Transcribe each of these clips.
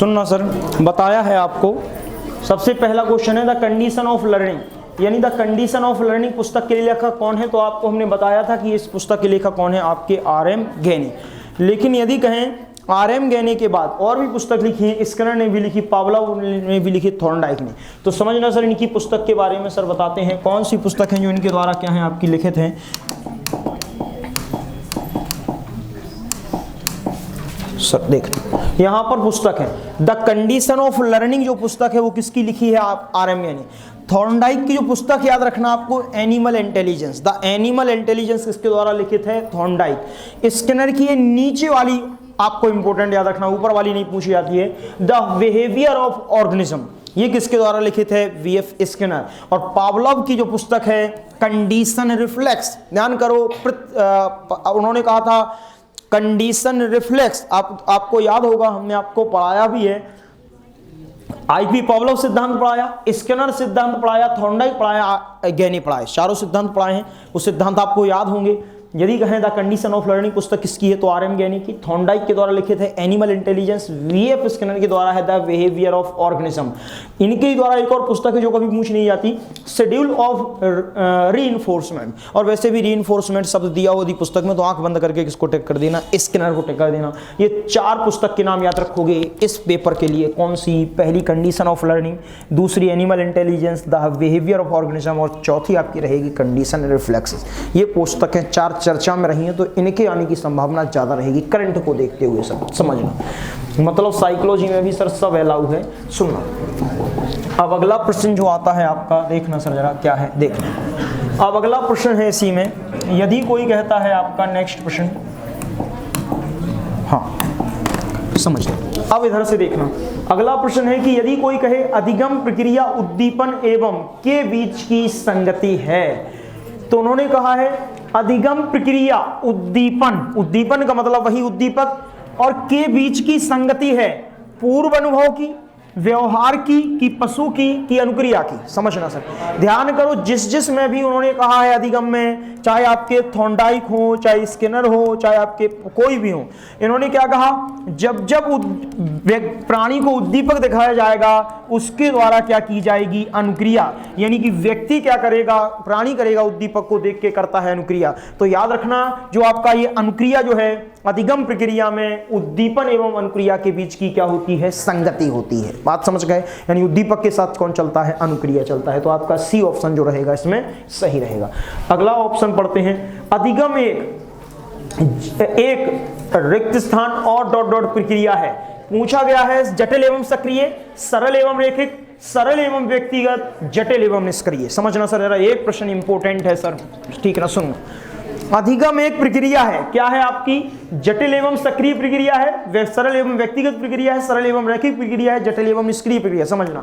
सुनना सर, बताया है आपको। सबसे पहला क्वेश्चन है द कंडीशन ऑफ लर्निंग, यानी द कंडीशन ऑफ लर्निंग पुस्तक के लेखक कौन है। तो आपको हमने बताया था कि इस पुस्तक के लेखक कौन है, आपके आर.एम. गैनी। लेकिन यदि कहें आर.एम. गैनी के बाद और भी पुस्तक लिखी है, स्किनर ने भी लिखी, पावलोव ने भी लिखी, थॉर्नडाइक ने, तो समझना सर इनकी पुस्तक के बारे में सर बताते हैं कौन सी पुस्तक है जो इनके द्वारा क्या है आपकी लिखित है। सर देख यहाँ पर पुस्तक है द कंडीशन ऑफ लर्निंग, जो पुस्तक है वो किसकी लिखी है, आप आर.एम. गैनी। थॉर्नडाइक की जो पुस्तक याद रखना आपको, animal intelligence, the animal intelligence किसके द्वारा लिखित है, थॉर्नडाइक। स्किनर की ये नीचे वाली आपको इंपॉर्टेंट याद रखना, ऊपर वाली नहीं पूछी जाती है, द बिहेवियर ऑफ ऑर्गेनिज्म, ये किसके द्वारा लिखित है, वी.एफ. स्किनर। और पावलोव की जो पुस्तक है कंडीशन रिफ्लेक्स, ध्यान करो, उन्होंने कहा था कंडीशन रिफ्लेक्स, आपको याद होगा हमने आपको पढ़ाया भी है, आईपी पावलोव सिद्धांत पढ़ाया, स्किनर सिद्धांत पढ़ाया, थॉर्नडाइक पढ़ाया, गैनी पढ़ाया, चारों सिद्धांत पढ़ाए हैं, वो सिद्धांत आपको याद होंगे। यदि कहें द कंडीशन ऑफ लर्निंग पुस्तक किसकी है, तो आर.एम. गैनी की। थॉर्नडाइक के द्वारा लिखित है एनिमल इंटेलिजेंस, वी.एफ. स्किनर के द्वारा है द बिहेवियर ऑफ ऑर्गेनिज्म। इनके द्वारा एक और पुस्तक है जो कभी पूछ नहीं जाती, शेड्यूल ऑफ रीइंफोर्समेंट। और वैसे भी रीइंफोर्समेंट शब्द दिया हो पुस्तक में तो आंख बंद करके किसको टिक कर देना, स्किनर को टिक कर देना। ये चार पुस्तक के नाम याद रखोगे इस पेपर के लिए। कौन सी, पहली कंडीशन ऑफ लर्निंग, दूसरी animal intelligence, the behaviour of organism, और चौथी आपकी रहेगी कंडीशन रिफ्लेक्स। ये पुस्तकें चार चर्चा में रही हैं तो इनके आने की संभावना ज्यादा रहेगी करंट को देखते हुए। सब समझना, मतलब साइकोलॉजी में भी सर सब अलाउ है। सुनना, अब अगला प्रश्न जो आता है आपका, देखना सर जरा क्या है, देखना। अब अगला प्रश्न है इसी में, यदि कोई कहता है आपका नेक्स्ट प्रश्न, हाँ समझ लो। अब इधर से देखना, अगला प्रश्न है कि यदि कोई कहे अधिगम प्रक्रिया उद्दीपन एवं के बीच की संगति है, तो उन्होंने कहा है अधिगम प्रक्रिया उद्दीपन, उद्दीपन का मतलब वही उद्दीपक, और के बीच की संगति है पूर्व अनुभव की, व्यवहार की, कि पशु की अनुक्रिया की। समझना सर, ध्यान करो, जिस में भी उन्होंने कहा है अधिगम में, चाहे आपके थॉर्नडाइक हो, चाहे स्किनर हो, चाहे आपके कोई भी हो, इन्होंने क्या कहा, जब प्राणी को उद्दीपक दिखाया जाएगा उसके द्वारा क्या की जाएगी, अनुक्रिया, यानी कि व्यक्ति क्या करेगा, प्राणी करेगा, उद्दीपक को देख के करता है अनुक्रिया। तो याद रखना जो आपका ये अनुक्रिया जो है अधिगम प्रक्रिया में उद्दीपन एवं अनुक्रिया के बीच की क्या होती है, संगति होती है। बात समझ गए, यानी उद्दीपक के साथ कौन चलता है, अनुक्रिया चलता है। तो आपका सी ऑप्शन जो रहेगा इसमें सही रहेगा। अगला ऑप्शन पढ़ते हैं, अधिगम एक रिक्त स्थान और डॉट डॉट प्रक्रिया है। पूछा गया है जटिल एवं सक्रिय, सरल एवं रेखिक, सरल एवं व्यक्तिगत, जटिल एवं निष्क्रिय। समझना सर जरा, एक प्रश्न इंपॉर्टेंट है सर, ठीक है ना, सुनो। अधिगम एक प्रक्रिया है, क्या है आपकी, जटिल एवं सक्रिय प्रक्रिया है, सरल एवं व्यक्तिगत प्रक्रिया है, सरल एवं रैखिक प्रक्रिया है, जटिल एवं निष्क्रिय प्रक्रिया। समझना,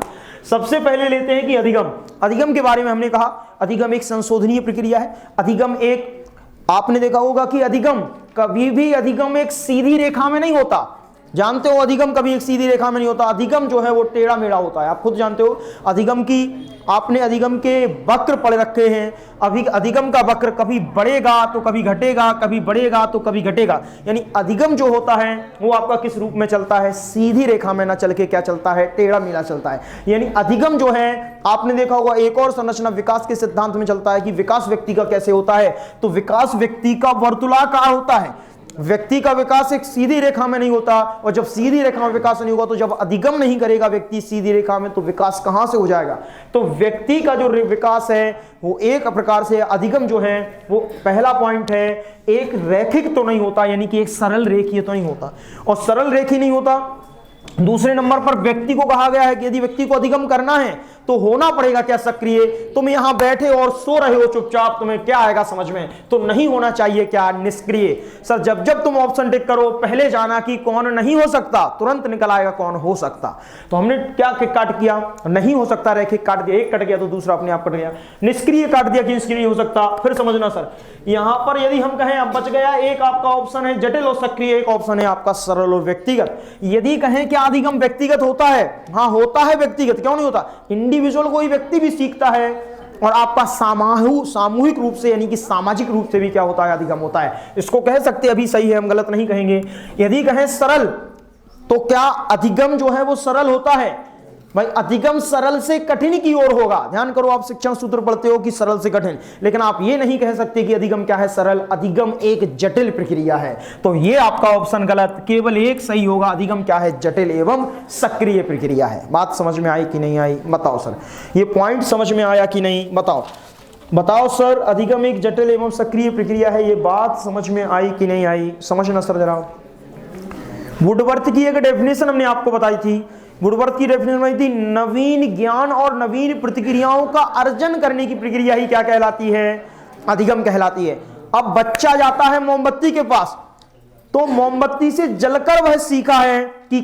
सबसे पहले लेते हैं कि अधिगम। अधिगम के बारे में हमने कहा अधिगम एक संशोधनीय प्रक्रिया है। अधिगम एक, आपने देखा होगा कि अधिगम कभी भी, अधिगम एक सीधी रेखा में नहीं होता, जानते हो, अधिगम कभी एक सीधी रेखा में नहीं होता। अधिगम जो है वो टेढ़ा मेढ़ा होता है, आप खुद जानते हो। अधिगम की, आपने अधिगम के वक्र पढ़ रखे हैं, अभी अधिगम का वक्र कभी बढ़ेगा तो कभी घटेगा, कभी बढ़ेगा तो कभी घटेगा। यानी अधिगम जो होता है वो आपका किस रूप में चलता है, सीधी रेखा में ना चल के क्या चलता है, टेढ़ा मेढ़ा चलता है। यानी अधिगम जो है, आपने देखा होगा एक और संरचना विकास के सिद्धांत में चलता है कि विकास व्यक्ति का कैसे होता है, तो विकास व्यक्ति का वर्तुलाकार होता है। व्यक्ति का विकास एक सीधी रेखा में नहीं होता, और जब सीधी रेखा में विकास नहीं होगा तो जब अधिगम नहीं करेगा व्यक्ति सीधी रेखा में, तो विकास कहां से हो जाएगा। तो व्यक्ति का जो विकास है वो एक प्रकार से, अधिगम जो है वो पहला पॉइंट है, एक रैखिक तो नहीं होता, यानी कि एक सरल रेखीय तो नहीं होता, और सरल रेखीय नहीं होता। दूसरे नंबर पर व्यक्ति को कहा गया है कि यदि व्यक्ति को अधिगम करना है तो होना पड़ेगा क्या, सक्रिय। तुम यहां बैठे और सो रहे हो चुपचाप, तुम्हें क्या आएगा समझ में, तो नहीं होना चाहिए क्या, निष्क्रिय। सर जब जब तुम ऑप्शन टिक करो पहले जाना कि कौन नहीं हो सकता, तुरंत निकल आएगा कौन हो सकता। तो हमने क्या काट किया, नहीं हो सकता रैखिक काट दिया, एक कट गया तो दूसरा अपने आप कट गया। निष्क्रिय काट दिया कि निष्क्रिय हो सकता। फिर समझना सर, यहां पर यदि हम कहें अब बच गया एक आपका ऑप्शन है जटिल और सक्रिय, एक ऑप्शन है आपका सरल और व्यक्तिगत। यदि कहें क्या अधिगम व्यक्तिगत होता है, हाँ होता है व्यक्तिगत, क्यों नहीं होता, इंडिविजुअल कोई व्यक्ति भी सीखता है, और आपका सामूहिक रूप से यानी कि सामाजिक रूप से भी क्या होता है, अधिगम होता है। इसको कह सकते हैं, अभी सही है, हम गलत नहीं कहेंगे। यदि कहें सरल, तो क्या अधिगम जो है वो सरल होता है? भाई अधिगम सरल से कठिन की ओर होगा। ध्यान करो, आप शिक्षण सूत्र पढ़ते हो कि सरल से कठिन, लेकिन आप ये नहीं कह सकते कि अधिगम क्या है सरल। अधिगम एक जटिल प्रक्रिया है। तो ये आपका ऑप्शन गलत, केवल एक सही होगा। अधिगम क्या है? जटिल एवं सक्रिय प्रक्रिया है। बात समझ में आई कि नहीं आई? बताओ सर, ये पॉइंट समझ में आया कि नहीं? बताओ सर, अधिगम एक जटिल एवं सक्रिय प्रक्रिया है, ये बात समझ में आई कि नहीं आई? समझना सर जरा। वुडवर्थ की एक डेफिनेशन हमने आपको बताई थी। वुडवर्थ की डेफिनेशन बताई थी, नवीन ज्ञान और नवीन प्रतिक्रियाओं का अर्जन करने की प्रक्रिया ही क्या कहलाती है? अधिगम कहलाती है। अब बच्चा जाता है मोमबत्ती के पास, तो मोमबत्ती से जलकर वह सीखा है कि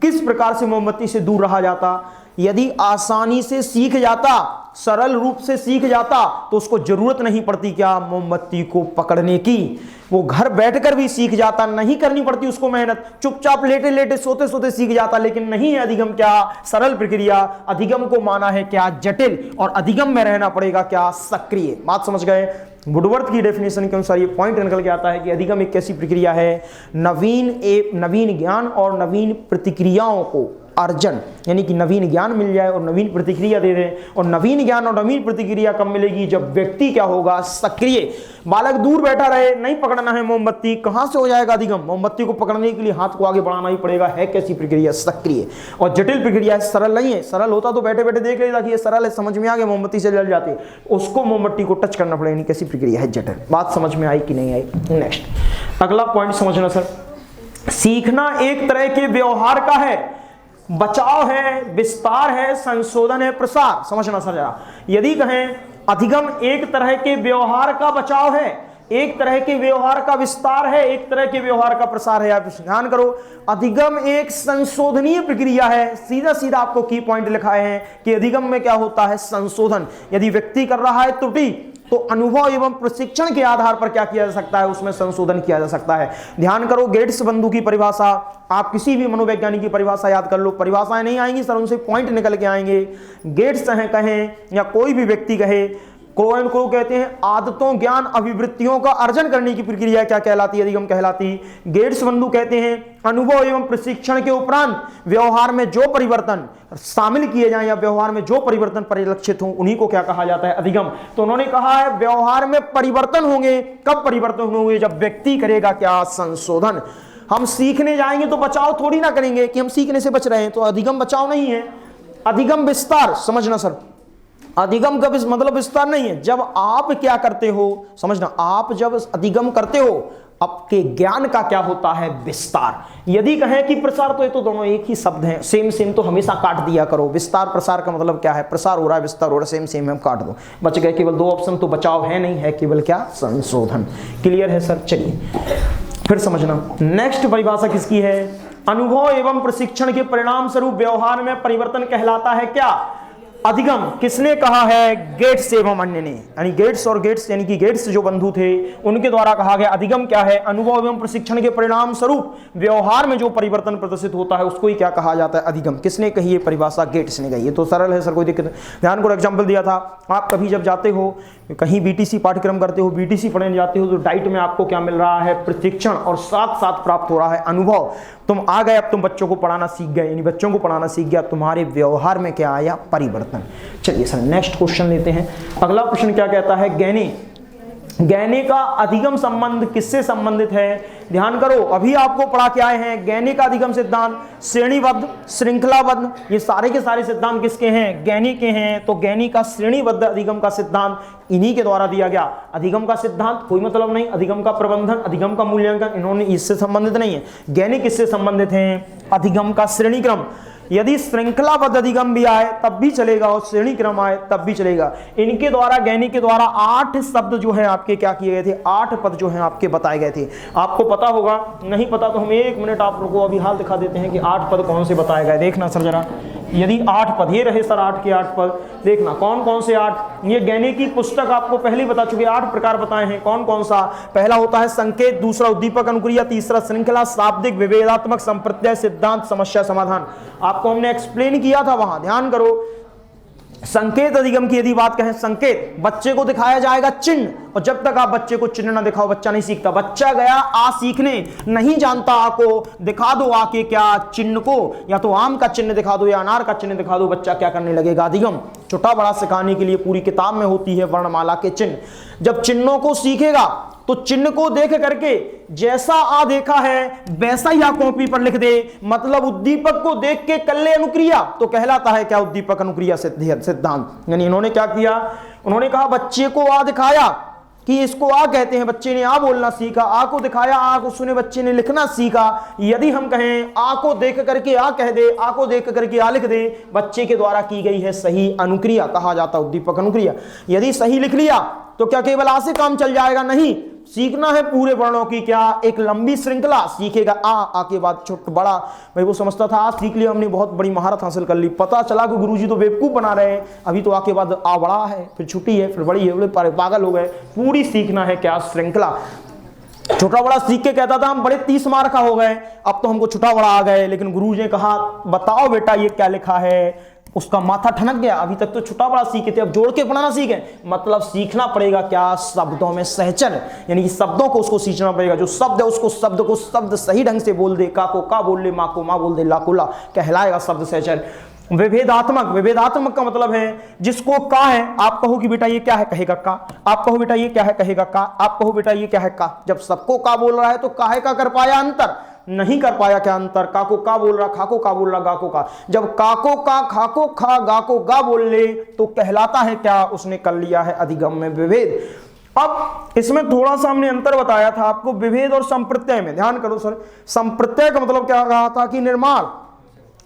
किस प्रकार से मोमबत्ती से दूर रहा जाता। यदि आसानी से सीख जाता, सरल रूप से सीख जाता, तो उसको जरूरत नहीं पड़ती क्या? मोमबत्ती को पकड़ने की। वो घर बैठकर भी सीख जाता, नहीं करनी पड़ती उसको मेहनत, चुपचाप लेटे लेटे सोते सोते सीख जाता। लेकिन नहीं है अधिगम क्या? सरल प्रक्रिया। अधिगम को माना है क्या? जटिल। और अधिगम में रहना पड़ेगा क्या? सक्रिय। बात समझ गए? वुडवर्थ की डेफिनेशन के अनुसार ये पॉइंट निकल के आता है कि अधिगम एक कैसी प्रक्रिया है? नवीन ज्ञान और नवीन प्रतिक्रियाओं को अर्जन, यानी कि नवीन ज्ञान मिल जाए और नवीन प्रतिक्रिया दे दें। और नवीन ज्ञान और नवीन प्रतिक्रिया कब मिलेगी? जब व्यक्ति क्या होगा? सक्रिय। बालक दूर बैठा रहे, नहीं पकड़ना है मोमबत्ती, कहां से हो जाएगा अधिगम? मोमबत्ती को पकड़ने के लिए हाथ को आगे बढ़ाना ही पड़ेगा। है कैसी प्रक्रिया? सक्रिय। और जटिल प्रक्रिया है, सरल नहीं है। सरल होता तो बैठे बैठे देख लेता कि ये सरल है, समझ में आ गया, मोमबत्ती से जल जाती, उसको मोमबत्ती को टच करना पड़ेगा। कैसी प्रक्रिया है? जटिल। बात समझ में आई कि नहीं आई? नेक्स्ट अगला पॉइंट समझना सर। सीखना एक तरह के व्यवहार का है, बचाव है, विस्तार है, संशोधन है, प्रसार। समझना सर जरा। यदि कहें अधिगम एक तरह के व्यवहार का बचाव है, एक तरह के व्यवहार का विस्तार है, एक तरह के व्यवहार का प्रसार है, आप ध्यान करो। अधिगम एक संशोधनीय प्रक्रिया है। सीधा सीधा आपको की पॉइंट लिखाए हैं कि अधिगम में क्या होता है? संशोधन। यदि व्यक्ति कर रहा है त्रुटि, तो अनुभव एवं प्रशिक्षण के आधार पर क्या किया जा सकता है? उसमें संशोधन किया जा सकता है। ध्यान करो, गेट्स बंधु की परिभाषा, आप किसी भी मनोवैज्ञानिक की परिभाषा याद कर लो। परिभाषाएं नहीं आएंगी सर, उनसे पॉइंट निकल के आएंगे। गेट्स कहें या कोई भी व्यक्ति कहे, को कहते हैं आदतों, ज्ञान, अभिवृत्तियों का अर्जन करने की प्रक्रिया क्या कहलाती है? अधिगम कहलाती। गेट्स बंधु कहते हैं अनुभव एवं प्रशिक्षण के उपरांत व्यवहार में जो परिवर्तन शामिल किए जाएं या व्यवहार में जो परिवर्तन परिलक्षित हो, उन्हीं को क्या कहा जाता है? अधिगम। तो उन्होंने कहा है व्यवहार में परिवर्तन होंगे। कब परिवर्तन होंगे? जब व्यक्ति करेगा क्या? संशोधन। हम सीखने जाएंगे तो बचाव थोड़ी ना करेंगे कि हम सीखने से बच रहे हैं, तो अधिगम बचाव नहीं है। अधिगम विस्तार। समझना सर, अधिगम का मतलब विस्तार नहीं है। जब आप क्या करते हो, समझना, आप जब अधिगम करते हो, आपके ज्ञान का क्या होता है? विस्तार। यदि कहें कि प्रसार, तो ये तो दोनों एक ही शब्द हैं, सेम तो हमेशा काट दिया करो। विस्तार प्रसार का मतलब क्या है? प्रसार हो रहा है, विस्तार हो रहा है, सेम हम काट दो। बच गए केवल दो ऑप्शन, तो बचाव है नहीं, है केवल क्या? संशोधन। क्लियर है सर? चलिए फिर समझना। नेक्स्ट परिभाषा किसकी है? अनुभव एवं प्रशिक्षण के परिणाम स्वरूप व्यवहार में परिवर्तन कहलाता है क्या? अधिगम। किसने कहा है? गेट्स एवं अन्य ने, यानी गेट्स और गेट्स यानी कि गेट्स जो बंधु थे उनके द्वारा कहा गया अधिगम क्या है? अनुभव एवं प्रशिक्षण के परिणाम स्वरूप व्यवहार में जो परिवर्तन प्रदर्शित होता है उसको ही क्या कहा जाता है? अधिगम। किसने कही है परिभाषा? गेट्स ने कही। ये तो सरल है सर, कोई दिक्कत नहीं। ध्यान को एग्जाम्पल दिया था, आप कभी जब जाते हो कहीं बीटीसी पाठ्यक्रम करते हो, बीटीसी पढ़ने जाते हो, तो डाइट में आपको क्या मिल रहा है? प्रशिक्षण, और साथ साथ प्राप्त हो रहा है अनुभव। तुम आ गए, अब तुम बच्चों को पढ़ाना सीख गए, यानी बच्चों को पढ़ाना सीख गया, तुम्हारे व्यवहार में क्या आया? परिवर्तन। चलिए सर नेक्स्ट क्वेश्चन लेते हैं। अगला प्रश्न क्या कहता है? गहने का अधिगम संबंध किससे संबंधित है? ध्यान करो, अभी आपको पढ़ा के आए हैं गहने का अधिगम सिद्धांत, श्रेणीबद्ध, श्रृंखलाबद्ध, ये सारे के सारे सिद्धांत किसके हैं? गहने के हैं। तो गहने का श्रेणीबद्ध अधिगम का सिद्धांत इन्हीं के द्वारा दिया गया। अधिगम का सिद्धांत कोई मतलब नहीं, अधिगम का प्रबंधन, अधिगम का मूल्यांकन, इन्होंने इससे संबंधित नहीं है। गहने किससे संबंधित हैं? अधिगम का श्रेणी क्रम। यदि श्रृंखलाबद्ध अधिगम भी आए तब भी चलेगा और श्रेणी क्रम आए तब भी चलेगा। इनके द्वारा, गहने के द्वारा 8 शब्द जो है आपके क्या किए गए थे? 8 पद जो है आपके बताए गए थे। आपको पता होगा, नहीं पता तो हम 1 मिनट आप लोगों को अभी हाल दिखा देते हैं कि 8 पद कौन से बताए गए। देखना सर जरा, यदि 8 पद, ये रहे सर 8 के 8 पद, देखना कौन कौन से 8। ये गहने की पुस्तक आपको पहले बता चुके, 8 प्रकार बताए हैं। कौन कौन सा? पहला होता है संकेत, दूसरा उद्दीपक अनुक्रिया, तीसरा श्रृंखला, शाब्दिक, विभेदात्मक, संप्रत्यय, सिद्धांत, समस्या समाधान। आपको हमने एक्सप्लेन किया था वहां, ध्यान करो। संकेत अधिगम की यदि बात कहें, संकेत बच्चे को दिखाया जाएगा चिन्ह, और जब तक आप बच्चे को चिन्ह ना दिखाओ बच्चा नहीं सीखता। बच्चा गया आ सीखने, नहीं जानता आ को, दिखा दो आ के क्या चिन्ह को, या तो आम का चिन्ह दिखा दो या अनार का चिन्ह दिखा दो, बच्चा क्या करने लगेगा, अधिगम। छोटा बड़ा सिखाने के लिए पूरी किताब में होती है वर्णमाला के चिन्ह। जब चिन्हों को सीखेगा तो चिन्ह को देख करके जैसा आ देखा है वैसा ही आ कॉपी पर लिख दे, मतलब उद्दीपक को देख के कर ले अनुक्रिया, तो कहलाता है क्या, उद्दीपक अनुक्रिया सिद्धांत। यानी इन्होंने क्या किया, उन्होंने कहा बच्चे को आ दिखाया कि इसको आ कहते हैं, बच्चे ने आ बोलना सीखा, आ को दिखाया, आ को सुने, बच्चे ने लिखना सीखा। यदि हम कहें आ को देख करके आ कह दे, आ को देख करके आ लिख दे, बच्चे के द्वारा की गई है सही अनुक्रिया, कहा जाता है उद्दीपक अनुक्रिया। यदि सही लिख लिया तो क्या केवल आ से काम चल जाएगा, नहीं, सीखना है पूरे वर्णों की क्या, एक लंबी श्रृंखला सीखेगा। आ के बाद छोटा बड़ा, भाई वो समझता था आ सीख लिया हमने, बहुत बड़ी महारत हासिल कर ली, पता चला कि गुरुजी तो बेवकूफ बना रहे हैं, अभी तो आ के बाद आ बड़ा है, फिर छुट्टी है, फिर बड़ी है, बोले पागल हो गए। पूरी सीखना है क्या, श्रृंखला। छोटा बड़ा सीख के कहता था हम बड़े 30 मार्क का हो गए, अब तो हमको छोटा बड़ा आ गए, लेकिन गुरुजी ने कहा बताओ बेटा ये क्या लिखा है, उसका माथा ठनक गया। अभी तक तो छोटा बड़ा सीखे थे, अब जोड़ के पढ़ाना सीखे, मतलब सीखना पड़ेगा क्या, शब्दों में सहचर, यानी कि शब्दों को उसको सीखना पड़ेगा। जो शब्द है उसको शब्द को शब्द सही ढंग से बोल दे, का को का बोल ले, माँ को माँ बोल दे, ला को ला, कहलाएगा शब्द सहचर। विभेदात्मक, विभेदात्मक का मतलब है जिसको का है आप कहो कि बेटा ये क्या है, कहेगा का, आप कहो बेटा ये क्या है, कहेगा का, आप कहो बेटा ये क्या है, का। जब सबको का बोल रहा है तो काहे का कर पाया अंतर, नहीं कर पाया क्या अंतर, का को का बोल रहा, खा को का बोल रहा, गा को का। जब का को का, खा को खा, गा को गा बोल ले तो कहलाता है क्या, उसने कर लिया है अधिगम में विभेद। अब इसमें थोड़ा सा हमने अंतर बताया था आपको विभेद और संप्रत्यय में, ध्यान करो सर। संप्रत्यय का मतलब क्या कहा था कि निर्माण,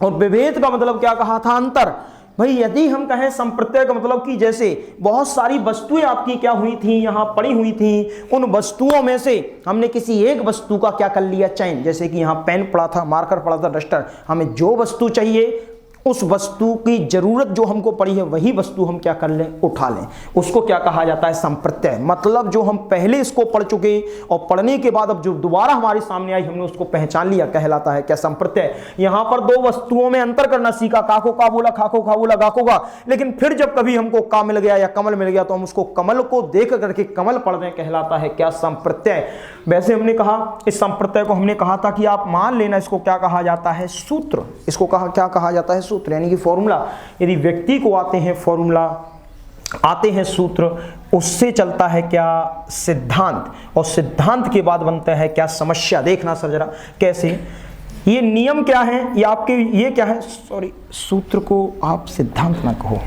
और विभेद का मतलब क्या कहा था, अंतर। भाई यदि हम कहें संप्रत्यय का मतलब कि जैसे बहुत सारी वस्तुएं आपकी क्या हुई थी, यहां पड़ी हुई थी, उन वस्तुओं में से हमने किसी एक वस्तु का क्या कर लिया चयन, जैसे कि यहां पेन पड़ा था, मार्कर पड़ा था, डस्टर, हमें जो वस्तु चाहिए उस वस्तु की जरूरत जो हमको पड़ी है वही वस्तु हम क्या कर लें, उठा लें, उसको क्या कहा जाता है, संप्रत्यय। मतलब जो हम पहले इसको पढ़ चुके और पढ़ने के बाद अब जो दोबारा हमारे सामने आई हमने उसको पहचान लिया, कहलाता है क्या, संप्रत्यय। यहां पर दो वस्तुओं में अंतर करना सीखा, का को का बोला, खा को खा बोला, गा को गा, लेकिन फिर जब कभी हमको का मिल गया या कमल मिल गया तो हम उसको कमल को देख करके कमल पढ़ दें, कहलाता है क्या, संप्रत्यय। वैसे हमने कहा इस संप्रत्यय को हमने कहा था कि आप मान लेना इसको क्या कहा जाता है, सूत्र। इसको क्या कहा जाता है, सूत्र, यानी कि फॉर्मूला। यदि व्यक्ति को आते हैं फॉर्मूला, आते हैं सूत्र, उससे चलता है क्या, सिद्धांत, और सिद्धांत के बाद बनता है क्या, समस्या। देखना सर जरा कैसे, ये नियम क्या है, ये आपके ये क्या है, सॉरी सूत्र को आप सिद्धांत ना कहो,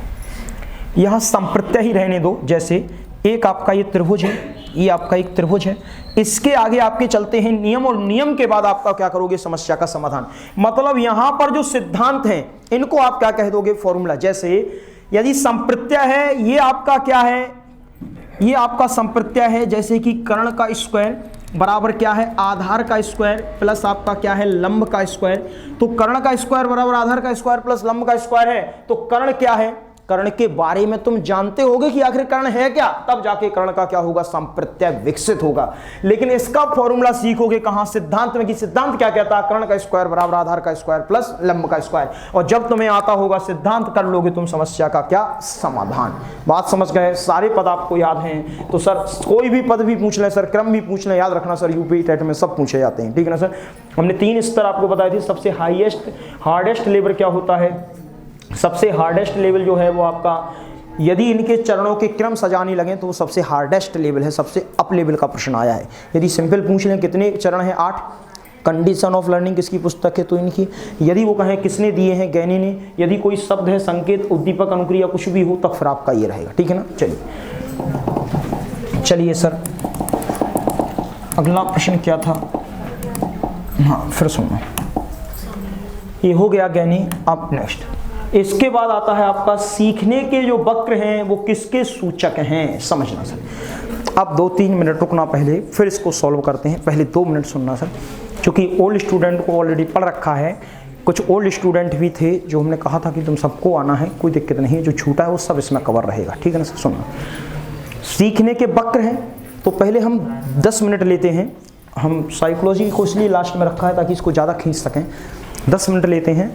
यहां संप्रत्यय ही रहने दो। जैसे एक आपका ये त्रिभुज है, ये आपका एक त्रिभुज है, इसके आगे आपके चलते हैं नियम, और नियम के बाद आपका क्या करोगे, समस्या का समाधान। मतलब यहां पर जो सिद्धांत हैं इनको आप क्या कह दोगे, फॉर्मूला। जैसे यदि संप्रत्यय है, ये आपका क्या है, ये आपका संप्रत्यय है, जैसे कि कर्ण का स्क्वायर बराबर क्या है, आधार का स्क्वायर प्लस आपका क्या है, लंब का स्क्वायर। तो कर्ण का स्क्वायर बराबर आधार का स्क्वायर प्लस लंब का स्क्वायर है, तो कर्ण क्या है, कर्ण के बारे में तुम जानते होगे कि आखिर कर्ण है क्या, तब जाके कर्ण का क्या होगा, संप्रत्यय विकसित होगा। लेकिन इसका फॉर्मूला सीखोगे कहां, सिद्धांत में, कि सिद्धांत क्या कहता है, कर्ण का स्क्वायर बराबर आधार का स्क्वायर प्लस लंब का स्क्वायर। और जब तुम्हें आता होगा सिद्धांत, कर लोगे तुम समस्या का क्या, समाधान। बात समझ गए, सारे पद आपको याद हैं। तो सर कोई भी पद भी पूछ लें सर, क्रम भी पूछ लें, याद रखना सर, यूपी टेट में सब पूछे जाते हैं, ठीक है ना सर। हमने 3 स्तर आपको बताए थे। सबसे हार्डेस्ट लेवल क्या होता है, सबसे हार्डेस्ट लेवल जो है वो आपका, यदि इनके चरणों के क्रम सजाने लगे तो वो सबसे हार्डेस्ट लेवल है, सबसे अप लेवल का प्रश्न आया है। यदि सिंपल पूछ लें कितने चरण हैं, 8। कंडीशन ऑफ लर्निंग किसकी पुस्तक है, तो इनकी। यदि वो कहें किसने दिए हैं, गैनी ने। यदि कोई शब्द है, संकेत, उद्दीपक, अनुक्रिया कुछ भी हो, तब फिर आपका ये रहेगा, ठीक है ना। चलिए सर अगला प्रश्न क्या था, हाँ फिर सुनो, ये हो गया गैनी। अब नेक्स्ट, इसके बाद आता है आपका सीखने के जो वक्र हैं वो किसके सूचक हैं, समझना सर। अब 2-3 मिनट रुकना पहले, फिर इसको सॉल्व करते हैं। पहले 2 मिनट सुनना सर, क्योंकि ओल्ड स्टूडेंट को ऑलरेडी पढ़ रखा है। कुछ ओल्ड स्टूडेंट भी थे जो हमने कहा था कि तुम सबको आना है, कोई दिक्कत नहीं है, जो छूटा है वो सब इसमें कवर रहेगा, ठीक है ना सर। सुनना, सीखने के वक्र हैं तो पहले हम 10 मिनट लेते हैं। हम साइकोलॉजी को इसलिए लास्ट में रखा है ताकि इसको ज़्यादा खींच सकें। 10 मिनट लेते हैं,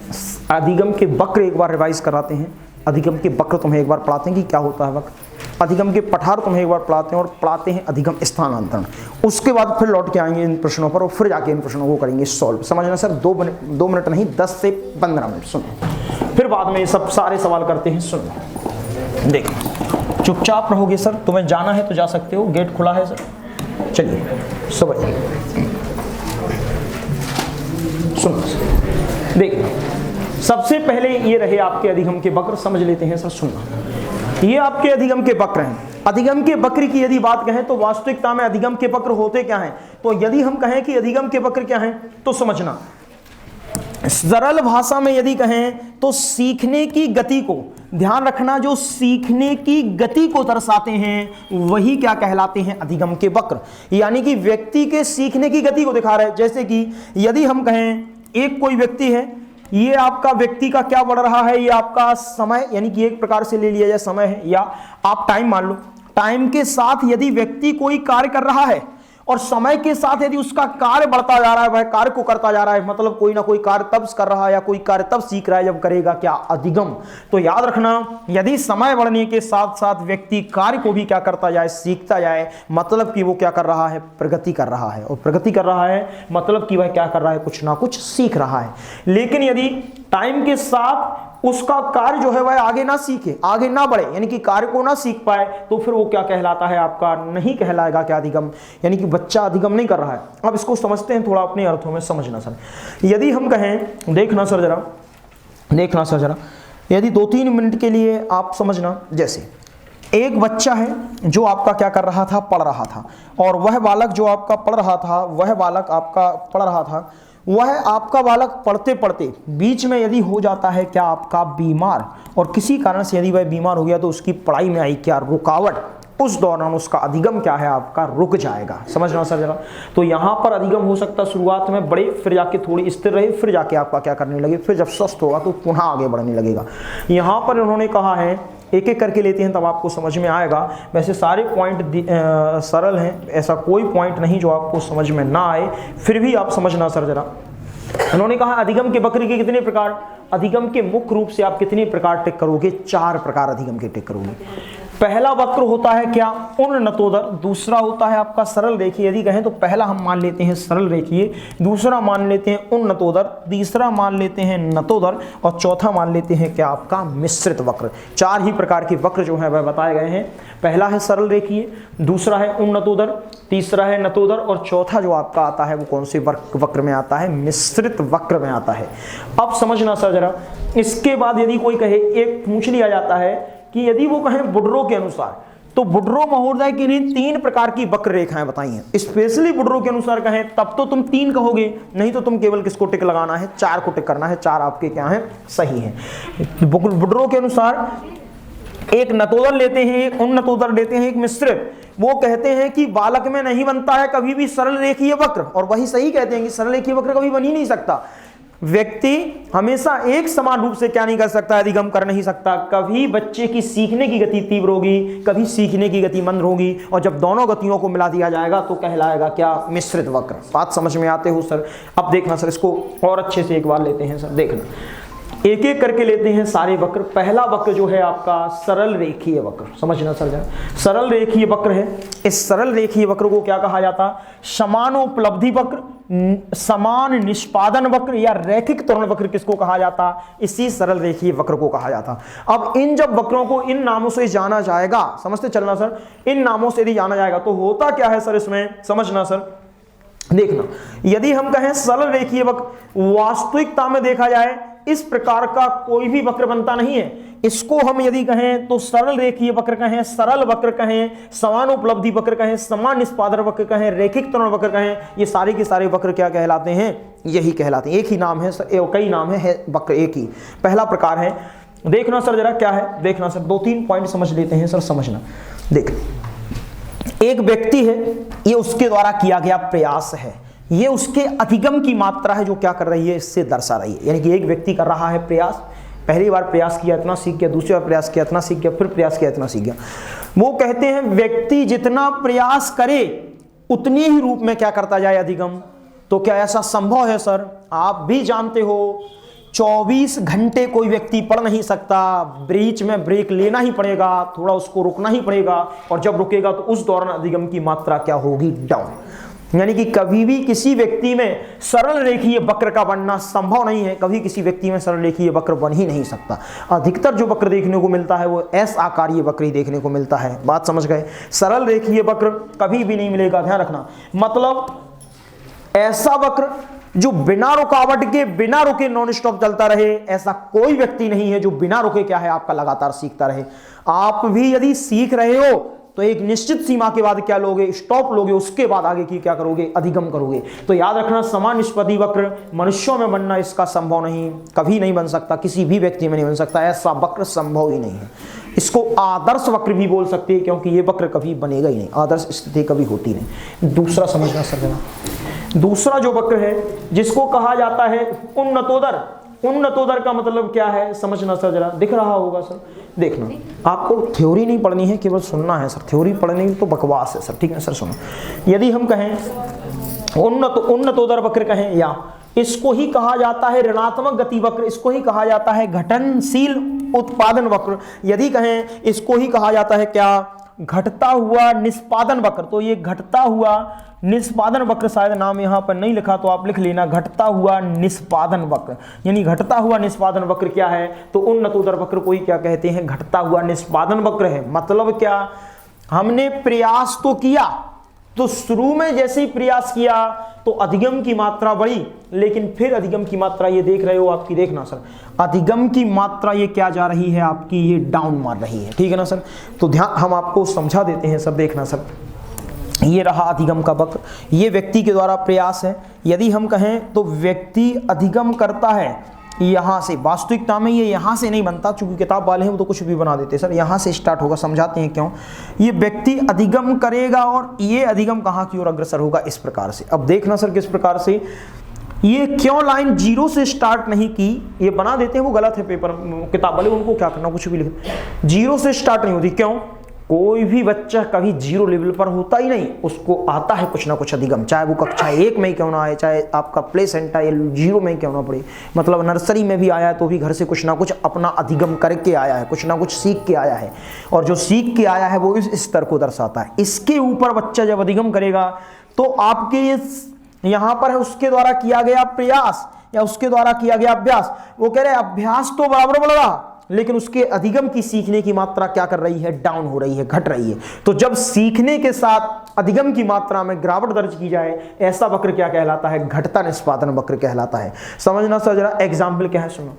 अधिगम के वक्र एक बार रिवाइज कराते हैं, अधिगम के वक्र तुम्हें एक बार पढ़ाते हैं कि क्या होता है वक्र, अधिगम के पठार तुम्हें एक बार पढ़ाते हैं और पढ़ाते हैं अधिगम स्थानांतरण। उसके बाद फिर लौट के आएंगे इन प्रश्नों पर और फिर जाके इन प्रश्नों को करेंगे सॉल्व। समझना सर, 2 मिनट नहीं 10 से 15 मिनट सुनो, फिर बाद में ये सब सारे सवाल करते हैं। सुनो देखो, चुपचाप रहोगे सर, तुम्हें जाना है तो जा सकते हो, गेट खुला है सर। चलिए सब सुनो देखो, सबसे पहले ये रहे आपके अधिगम के वक्र, समझ लेते हैं सर। सुनना, ये आपके अधिगम के वक्र हैं। अधिगम के वक्र की यदि बात कहें तो वास्तविकता में अधिगम के वक्र होते क्या हैं, तो यदि हम कहें कि अधिगम के वक्र क्या हैं तो समझना, सरल भाषा में यदि कहें तो सीखने की गति को, ध्यान रखना, जो सीखने की गति को दर्शाते हैं वही क्या कहलाते हैं, अधिगम के वक्र। यानी कि व्यक्ति के सीखने की गति को दिखा रहे हैं। जैसे कि यदि हम कहें एक कोई व्यक्ति है, ये आपका व्यक्ति का क्या बढ़ रहा है, ये आपका समय, यानी कि एक प्रकार से ले लिया जाए समय है, या आप टाइम मान लो। टाइम के साथ यदि व्यक्ति कोई कार्य कर रहा है और समय के साथ यदि उसका कार्य बढ़ता जा रहा है, वह कार्य को करता जा रहा है, मतलब कोई ना कोई कार्य तब कर रहा है या कोई कार्य तब सीख रहा है जब करेगा क्या, अधिगम। तो याद रखना, यदि समय बढ़ने के साथ साथ व्यक्ति कार्य को भी क्या करता जाए, सीखता जाए, मतलब कि वो क्या कर रहा है, प्रगति कर रहा है। और प्रगति कर रहा है मतलब कि वह क्या कर रहा है, कुछ ना कुछ सीख रहा है। लेकिन यदि टाइम के साथ उसका कार्य जो है वह आगे ना सीखे, आगे ना बढ़े, यानी कि कार्य को ना सीख पाए, तो फिर वो क्या कहलाता है, आपका नहीं कहलाएगा क्या, अधिगम। यानी कि बच्चा अधिगम नहीं कर रहा है। अब इसको समझते हैं थोड़ा अपने अर्थों में, समझना सर। यदि हम कहें, देखना सर जरा, यदि 2-3 मिनट के लिए आप समझना, जैसे एक बच्चा है जो आपका क्या कर रहा था, पढ़ रहा था, और वह बालक जो आपका पढ़ रहा था, वह आपका बालक पढ़ते पढ़ते बीच में यदि हो जाता है क्या, आपका बीमार, और किसी कारण से यदि वह बीमार हो गया तो उसकी पढ़ाई में आई क्या, रुकावट, उस दौरान उसका अधिगम क्या है, आपका रुक जाएगा। समझना सर जरा। तो यहां पर अधिगम हो सकता है शुरुआत में बड़े, फिर जाके थोड़ी स्थिर रहे, फिर जाके आपका क्या करने लगे, फिर जब स्वस्थ होगा तो पुनः आगे बढ़ने लगेगा। यहां पर उन्होंने कहा है, एक एक करके लेते हैं तब आपको समझ में आएगा। वैसे सारे पॉइंट सरल हैं, ऐसा कोई पॉइंट नहीं जो आपको समझ में ना आए, फिर भी आप समझना सर जरा। उन्होंने कहा अधिगम के वक्र के कितने प्रकार, अधिगम के मुख्य रूप से आप कितने प्रकार टिक करोगे, 4 प्रकार अधिगम के टिक करोगे। पहला वक्र होता है क्या, उन्नतोदर। दूसरा होता है आपका सरल रेखीय। यदि कहें तो पहला हम मान लेते हैं सरल रेखीय, दूसरा मान लेते हैं उन्नतोदर, तीसरा मान लेते हैं नतोदर, और चौथा मान लेते हैं क्या, आपका मिश्रित वक्र। 4 ही प्रकार के वक्र जो है वह बताए गए हैं। पहला है सरल रेखीय, दूसरा है उन्नतोदर, तीसरा है नतोदर, और चौथा जो आपका आता है वो कौन से वक्र में आता है, मिश्रित वक्र में आता है। अब समझना सर जरा। इसके बाद यदि कोई कहे, एक पूछ लिया जाता है कि यदि वो कहें बुडरो के अनुसार, तो बुडरो महोदय की 3 प्रकार की वक्र रेखाएं बताई हैं। स्पेशली बुडरो के अनुसार कहें तब तो तुम 3 कहोगे, नहीं तो तुम केवल किसको टिक लगाना है, 4 को टिक करना है। 4 आपके क्या हैं, सही हैं। बुडरो के अनुसार एक नतोदर लेते हैं, एक उन्नतोदर लेते हैं, एक मिश्रित। वो कहते हैं कि बालक में नहीं बनता है कभी भी सरल रेखीय वक्र, और वही सही कहते हैं कि सरल रेखीय वक्र कभी बन ही नहीं सकता। व्यक्ति हमेशा एक समान रूप से क्या नहीं कर सकता, अधिगम कर नहीं सकता। कभी बच्चे की सीखने की गति तीव्र होगी, कभी सीखने की गति मंद होगी, और जब दोनों गतियों को मिला दिया जाएगा तो कहलाएगा क्या, मिश्रित वक्र। बात समझ में आते हो सर। अब देखना सर, इसको और अच्छे से एक बार लेते हैं सर, देखना एक एक करके लेते हैं सारे वक्र। पहला वक्र जो है आपका सरल रेखीय वक्र, समझना सर जरा। सरल रेखीय वक्र है, इस सरल रेखीय वक्र को क्या कहा जाता, समानोपलब्धि वक्र, समान निष्पादन वक्र, या रैखिक त्वरण वक्र किसको कहा जाता, इसी सरल रेखीय वक्र को कहा जाता। अब इन जब वक्रों को इन नामों से जाना जाएगा, समझते चलना सर, इन नामों से यदि जाना जाएगा तो होता क्या है सर इसमें, समझना सर। देखना, यदि हम कहें सरल रेखीय वक्र, वास्तविकता में देखा जाए इस प्रकार का कोई भी वक्र बनता नहीं है। इसको हम यदि कहें तो सरल रेखीय वक्र कहें, सरल वक्र कहें, समानोपलब्धि वक्र कहें, समान निष्पादन वक्र कहें, रैखिक त्वरण वक्र कहें, ये सारे के सारे वक्र क्या कहलाते हैं, यही कहलाते हैं। एक ही नाम है, कई नाम है वक्र एक ही। पहला प्रकार है, देखना सर जरा क्या है, देखना सर 2-3 पॉइंट समझ लेते हैं सर, समझना। देख, एक व्यक्ति है, ये उसके द्वारा किया गया प्रयास है, ये उसके अधिगम की मात्रा है जो क्या कर रही है, इससे दर्शा रही है। यानी कि एक व्यक्ति कर रहा है प्रयास, पहली बार प्रयास किया इतना सीख गया, दूसरी बार प्रयास किया इतना सीख गया, फिर प्रयास किया इतना सीख गया। वो कहते हैं व्यक्ति जितना प्रयास करे उतने ही रूप में क्या करता जाए, अधिगम। तो क्या ऐसा संभव है सर? आप भी जानते हो 24 घंटे कोई व्यक्ति पढ़ नहीं सकता, बीच में ब्रेक लेना ही पड़ेगा, थोड़ा उसको रुकना ही पड़ेगा, और जब रुकेगा तो उस दौरान अधिगम की मात्रा क्या होगी, डाउन। यानी कि कभी भी किसी व्यक्ति में सरल रेखीय वक्र का बनना संभव नहीं है, कभी किसी व्यक्ति में सरल रेखीय वक्र बन ही नहीं सकता। अधिकतर जो वक्र देखने को मिलता है वो एस आकारीय वक्र ही देखने को मिलता है। बात समझ गए? सरल रेखीय वक्र कभी भी नहीं मिलेगा, ध्यान रखना। मतलब ऐसा वक्र जो बिना रुकावट के, बिना रुके नॉन स्टॉप चलता रहे, ऐसा कोई व्यक्ति नहीं है जो बिना रुके क्या है आपका लगातार सीखता रहे। आप भी यदि सीख रहे हो तो एक निश्चित सीमा के बाद क्या लोगे, स्टॉप लोगे, उसके बाद आगे की क्या करोगे, अधिगम करोगे। तो याद रखना, समान निष्पत्ति वक्र मनुष्यों में बनना इसका संभव नहीं, कभी नहीं बन सकता, किसी भी व्यक्ति में नहीं बन सकता, ऐसा वक्र संभव ही नहीं है। इसको आदर्श वक्र भी बोल सकते हैं, क्योंकि ये वक्र कभी बनेगा ही नहीं, आदर्श स्थिति कभी होती नहीं। दूसरा समझना सर जरा, दूसरा जो वक्र है जिसको कहा जाता है उन्नतोदर। उन्नतोदर का मतलब क्या है समझना सर जरा, दिख रहा होगा सर, देखना। आपको थ्योरी नहीं पढ़नी है, केवल सुनना है सर, थ्योरी पढ़नी तो बकवास है सर, ठीक है सर। सुनो, यदि हम कहें उन्नतोदर वक्र कहें, या इसको ही कहा जाता है ऋणात्मक गति वक्र, इसको ही कहा जाता है घटनशील उत्पादन वक्र, यदि कहें इसको ही कहा जाता है क्या, घटता हुआ निष्पादन वक्र। तो ये घटता हुआ निष्पादन वक्र, शायद नाम यहां पर नहीं लिखा तो आप लिख लेना, घटता हुआ निष्पादन वक्र। यानी घटता हुआ निष्पादन वक्र क्या है, तो उन्नतोदर वक्र को ही क्या कहते हैं, घटता हुआ निष्पादन वक्र है। मतलब क्या, हमने प्रयास तो किया, तो शुरू में जैसे ही प्रयास किया तो अधिगम की मात्रा बढ़ी, लेकिन फिर अधिगम की मात्रा ये देख रहे हो आपकी, देखना सर, अधिगम की मात्रा ये क्या जा रही है आपकी, ये डाउन मार रही है, ठीक है ना सर। तो ध्यान, हम आपको समझा देते हैं सब, देखना सर। ये रहा अधिगम का वक्र, ये व्यक्ति के द्वारा प्रयास है। यदि हम कहें तो व्यक्ति अधिगम करता है यहां से, वास्तविकता में ये यहां से नहीं बनता, चूंकि किताब वाले हैं वो तो कुछ भी बना देते हैं सर, यहां से स्टार्ट होगा, समझाते हैं क्यों। ये व्यक्ति अधिगम करेगा और ये अधिगम कहां की ओर अग्रसर होगा, इस प्रकार से। अब देखना सर किस प्रकार से, ये क्यों लाइन जीरो से स्टार्ट नहीं की, ये बना देते हैं वो गलत है, पेपर किताब वाले, उनको क्या करना, कुछ भी लिख, जीरो से स्टार्ट नहीं होती। क्यों, कोई भी बच्चा कभी जीरो लेवल पर होता ही नहीं, उसको आता है कुछ ना कुछ अधिगम, चाहे वो कक्षा 1 में क्यों ना आए, चाहे आपका प्ले सेंटर 0 में क्यों ना पड़े, मतलब नर्सरी में भी आया है तो भी घर से कुछ ना कुछ अपना अधिगम करके आया है, कुछ ना कुछ सीख के आया है, और जो सीख के आया है वो इस स्तर को दर्शाता है। इसके ऊपर बच्चा जब अधिगम करेगा तो आपके यहाँ पर है उसके द्वारा किया गया प्रयास या उसके द्वारा किया गया अभ्यास, वो कह रहे अभ्यास तो बराबर बढ़ रहा, लेकिन उसके अधिगम की सीखने की मात्रा क्या कर रही है, डाउन हो रही है, घट रही है। तो जब सीखने के साथ अधिगम की मात्रा में गिरावट दर्ज की जाए, ऐसा वक्र क्या कहलाता है, घटता निष्पादन वक्र कहलाता है। समझना सर जरा, एग्जाम्पल क्या है सुनो।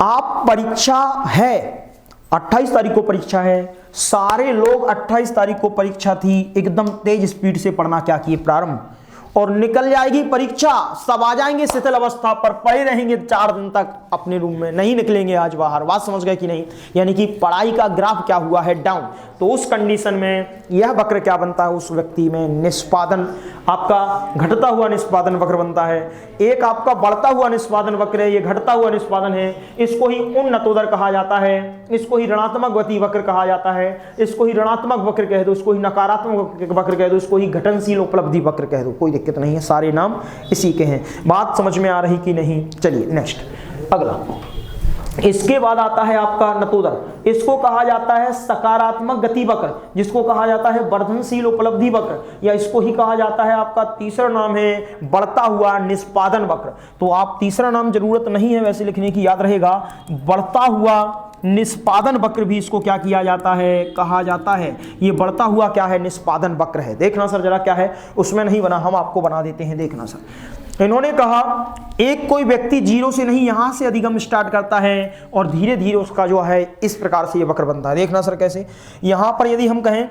आप परीक्षा है, 28 तारीख को परीक्षा है, सारे लोग 28 तारीख को परीक्षा थी, एकदम तेज स्पीड से पढ़ना क्या किए प्रारंभ, और निकल जाएगी परीक्षा, सब आ जाएंगे शिथिल अवस्था पर, पड़े रहेंगे 4 दिन तक अपने रूम में, नहीं निकलेंगे आज बाहर। बात समझ गए कि नहीं, यानी कि पढ़ाई का ग्राफ क्या हुआ है, डाउन। तो उस कंडीशन में यह वक्र क्या बनता है, उस व्यक्ति में निष्पादन, आपका घटता हुआ निष्पादन वक्र बनता है। एक आपका बढ़ता हुआ निष्पादन वक्र है, ये घटता हुआ निष्पादन है, इसको ही उन्नतोदर कहा जाता है, इसको ही ऋणात्मक गति वक्र कहा जाता है, इसको ही ऋणात्मक वक्र कह दो, इसको ही नकारात्मक वक्र कह दो, इसको ही घटनशील उपलब्धि वक्र कह दो, कोई दिक्कत नहीं है, सारे नाम इसी के हैं। बात समझ में आ रही कि नहीं, चलिए नेक्स्ट अगला। इसके बाद आता है आपका नतोदर, इसको कहा जाता है सकारात्मक गति वक्र, जिसको कहा जाता है वर्धनशील उपलब्धि वक्र, या इसको ही कहा जाता है, आपका तीसरा नाम है बढ़ता हुआ निष्पादन वक्र। तो आप तीसरा नाम जरूरत नहीं है वैसे लिखने की, याद रहेगा, बढ़ता हुआ निष्पादन वक्र भी इसको क्या किया जाता है, कहा जाता है। ये बढ़ता हुआ क्या है, निष्पादन वक्र है। देखना सर जरा क्या है, उसमें नहीं बना, हम आपको बना देते हैं, देखना सर। इन्होंने कहा एक कोई व्यक्ति 0 से नहीं, यहां से अधिगम स्टार्ट करता है और धीरे धीरे उसका जो है इस प्रकार से ये वक्र बनता है। देखना सर कैसे, यहां पर यदि हम कहें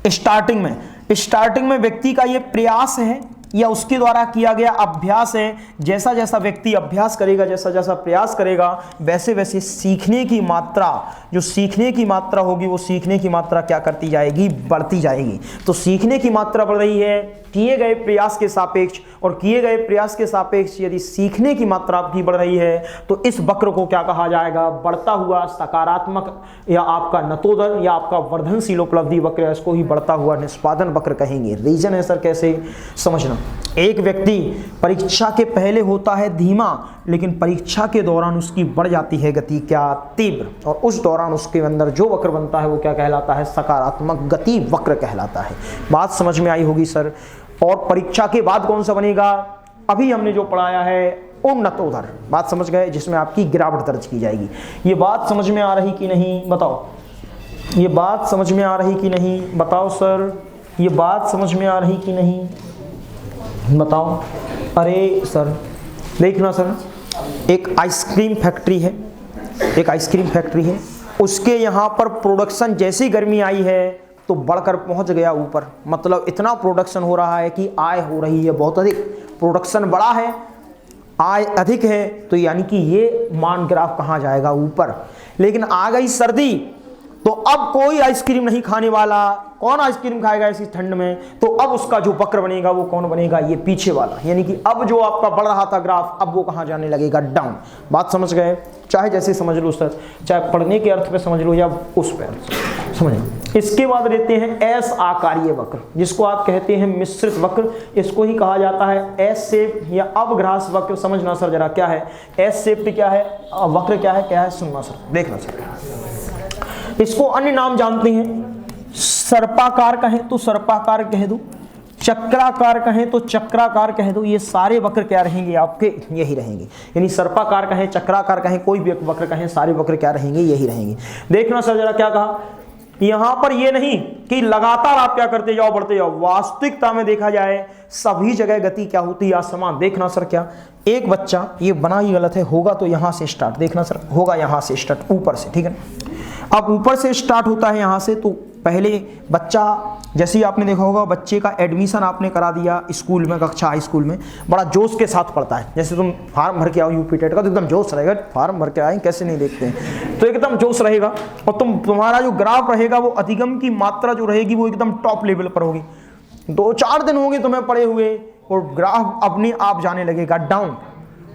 स्टार्टिंग में व्यक्ति का ये प्रयास है या उसके द्वारा किया गया अभ्यास है, जैसा जैसा व्यक्ति अभ्यास करेगा, जैसा जैसा प्रयास करेगा, वैसे वैसे सीखने की मात्रा, जो सीखने की मात्रा होगी वो सीखने की मात्रा क्या करती जाएगी, बढ़ती जाएगी। तो सीखने की मात्रा बढ़ रही है किए गए प्रयास के सापेक्ष, और किए गए प्रयास के सापेक्ष यदि सीखने की मात्रा आपकी बढ़ रही है तो इस वक्र को क्या कहा जाएगा, बढ़ता हुआ सकारात्मक या आपका नतोदर या आपका वर्धनशील उपलब्धि वक्र, इसको ही बढ़ता हुआ निष्पादन वक्र कहेंगे। रीजन है सर कैसे, समझना। एक व्यक्ति परीक्षा के पहले होता है धीमा, लेकिन परीक्षा के दौरान उसकी बढ़ जाती है गति क्या, तीव्र, और उस दौरान उसके अंदर जो वक्र बनता है वो क्या कहलाता है, सकारात्मक गति वक्र कहलाता है। बात समझ में आई होगी सर। और परीक्षा के बाद कौन सा बनेगा, अभी हमने जो पढ़ाया है उन्नतोधर, बात समझ गए, जिसमें आपकी गिरावट दर्ज की जाएगी। ये बात समझ में आ रही कि नहीं बताओ, ये बात समझ में आ रही कि नहीं बताओ सर, ये बात समझ में आ रही कि नहीं बताओ। अरे सर देखना सर, एक आइसक्रीम फैक्ट्री है, एक आइसक्रीम फैक्ट्री है, उसके यहाँ पर प्रोडक्शन जैसी गर्मी आई है तो बढ़कर पहुँच गया ऊपर, मतलब इतना प्रोडक्शन हो रहा है कि आय हो रही है बहुत अधिक, प्रोडक्शन बड़ा है, आय अधिक है, तो यानी कि ये मान ग्राफ कहाँ जाएगा, ऊपर। लेकिन आ गई सर्दी तो अब कोई आइसक्रीम नहीं खाने वाला, कौन आइसक्रीम खाएगा इसी ठंड में, तो अब उसका जो वक्र बनेगा वो कौन बनेगा, ये पीछे वाला, यानी कि अब जो आपका बढ़ रहा था ग्राफ अब वो कहाँ जाने लगेगा, डाउन। बात समझ गए, चाहे जैसे समझ लो सर, चाहे पढ़ने के अर्थ पे समझ लो या उस पे समझ लो। इसके बाद रहते हैं एस आकारीय वक्र, जिसको आप कहते हैं मिश्रित वक्र, इसको ही कहा जाता है एस शेप या अवग्रास वक्र। समझना सर जरा क्या है एस शेप, क्या है वक्र, क्या है सुनना सर, देखना सर। इसको अन्य नाम जानते हैं, सर्पाकार कहें तो सर्पाकार कह दो, चक्राकार कहें तो चक्राकार कह दो, ये सारे वक्र क्या रहेंगे आपके, यही रहेंगे। यानी सर्पाकार कहें, चक्राकार कहें, कोई भी वक्र कहें, सारे वक्र क्या रहेंगे, यही रहेंगे। देखना सर जरा क्या कहा, यहां पर ये नहीं कि लगातार आप क्या करते जाओ, बढ़ते जाओ, वास्तविकता में देखा जाए सभी जगह गति क्या होती है, असमान। देखना सर क्या, एक बच्चा, ये बना ही गलत है, होगा तो यहां से स्टार्ट, देखना सर होगा यहां से स्टार्ट, ऊपर से, ठीक है। अब ऊपर से स्टार्ट होता है यहाँ से, तो पहले बच्चा, जैसे ही आपने देखा होगा बच्चे का एडमिशन आपने करा दिया स्कूल में, कक्षा हाई स्कूल में, बड़ा जोश के साथ पढ़ता है। जैसे तुम फार्म भर के आओ यूपी टेट का तो एकदम जोश रहेगा, फार्म भर के आए कैसे नहीं देखते हैं, तो एकदम जोश रहेगा। और तुम्हारा जो ग्राफ रहेगा वो अधिगम की मात्रा जो रहेगी वो एकदम टॉप लेवल पर होगी। 2-4 दिन होंगे तुम्हें पढ़े हुए और ग्राफ अपने आप जाने लगेगा डाउन।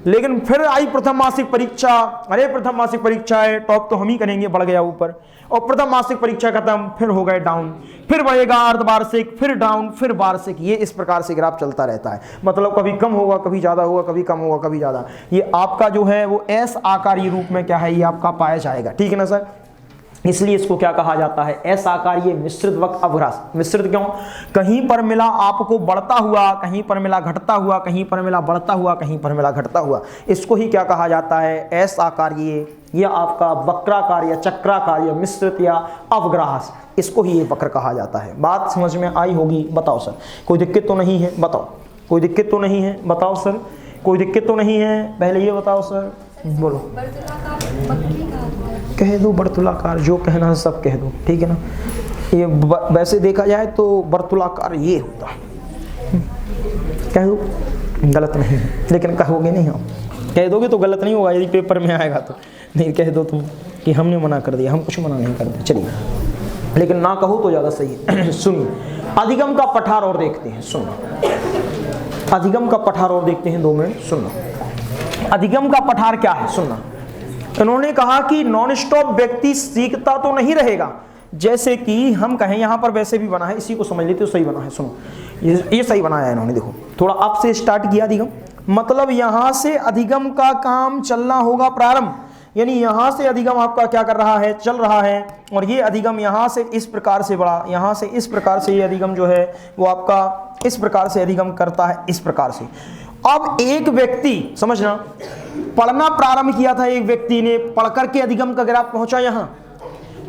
लेकिन फिर आई प्रथम मासिक परीक्षा, अरे प्रथम मासिक परीक्षा है, टॉप तो हम ही करेंगे, बढ़ गया ऊपर। और प्रथम मासिक परीक्षा खत्म, फिर हो गए डाउन, फिर बढ़ेगा अर्धवार्षिक, फिर डाउन, फिर वार्षिक, ये इस प्रकार से ग्राफ चलता रहता है। मतलब कभी कम होगा, कभी ज्यादा होगा, कभी कम होगा, कभी ज्यादा। ये आपका जो है वो एस आकारीय रूप में क्या है, ये आपका पाया जाएगा, ठीक है ना सर। इसलिए इसको क्या कहा जाता है, एस आकारीय मिश्रित वक्र अवग्रास। मिश्रित क्यों, कहीं पर मिला आपको बढ़ता हुआ, कहीं पर मिला घटता हुआ, कहीं पर मिला बढ़ता हुआ, कहीं पर मिला घटता हुआ, इसको ही क्या कहा जाता है, एस आकारीय या आपका वक्राकार या चक्राकार या मिश्रित या अवग्रास, इसको ही ये वक्र कहा जाता है। बात समझ में आई होगी, बताओ सर कोई दिक्कत तो नहीं है, बताओ कोई दिक्कत तो नहीं है, बताओ सर कोई दिक्कत तो नहीं है, पहले ये बताओ सर, बोलो। कह दो वर्तुलाकार, जो कहना है सब कह दो, ठीक है ना। ये वैसे देखा जाए तो वर्तुलाकार ये होता है, कह दो, गलत नहीं है, लेकिन कहोगे नहीं, हम कह दोगे तो गलत नहीं होगा, यदि पेपर में आएगा तो। नहीं कह दो तुम कि हमने मना कर दिया, हम कुछ मना नहीं करते, चलिए, लेकिन ना कहो तो ज़्यादा सही है। सुनिए, अधिगम का पठार और देखते हैं, सुनो, अधिगम का पठार और देखते हैं, 2 मिनट सुनो। अधिगम का पठार क्या है, सुनना। इन्होंने कहा कि नॉन स्टॉप व्यक्ति सीखता तो नहीं रहेगा, जैसे कि हम कहें, यहां पर वैसे भी बना है, इसी को समझ लेते हो, सही बना है, सुनो, ये सही बनाया है इन्होंने, देखो थोड़ा अप से स्टार्ट किया अधिगम, मतलब यहां से अधिगम का काम चलना होगा प्रारंभ, यानी यहां से अधिगम आपका क्या कर रहा है, चल रहा है, और ये अधिगम यहां से इस प्रकार से बढ़ा, यहां से इस प्रकार से ये अधिगम जो है वो आपका इस प्रकार से अधिगम करता है, इस प्रकार से। अब एक व्यक्ति, समझना, पढ़ना प्रारंभ किया था, एक व्यक्ति ने पढ़ करके अधिगम का ग्राफ पहुंचा यहां,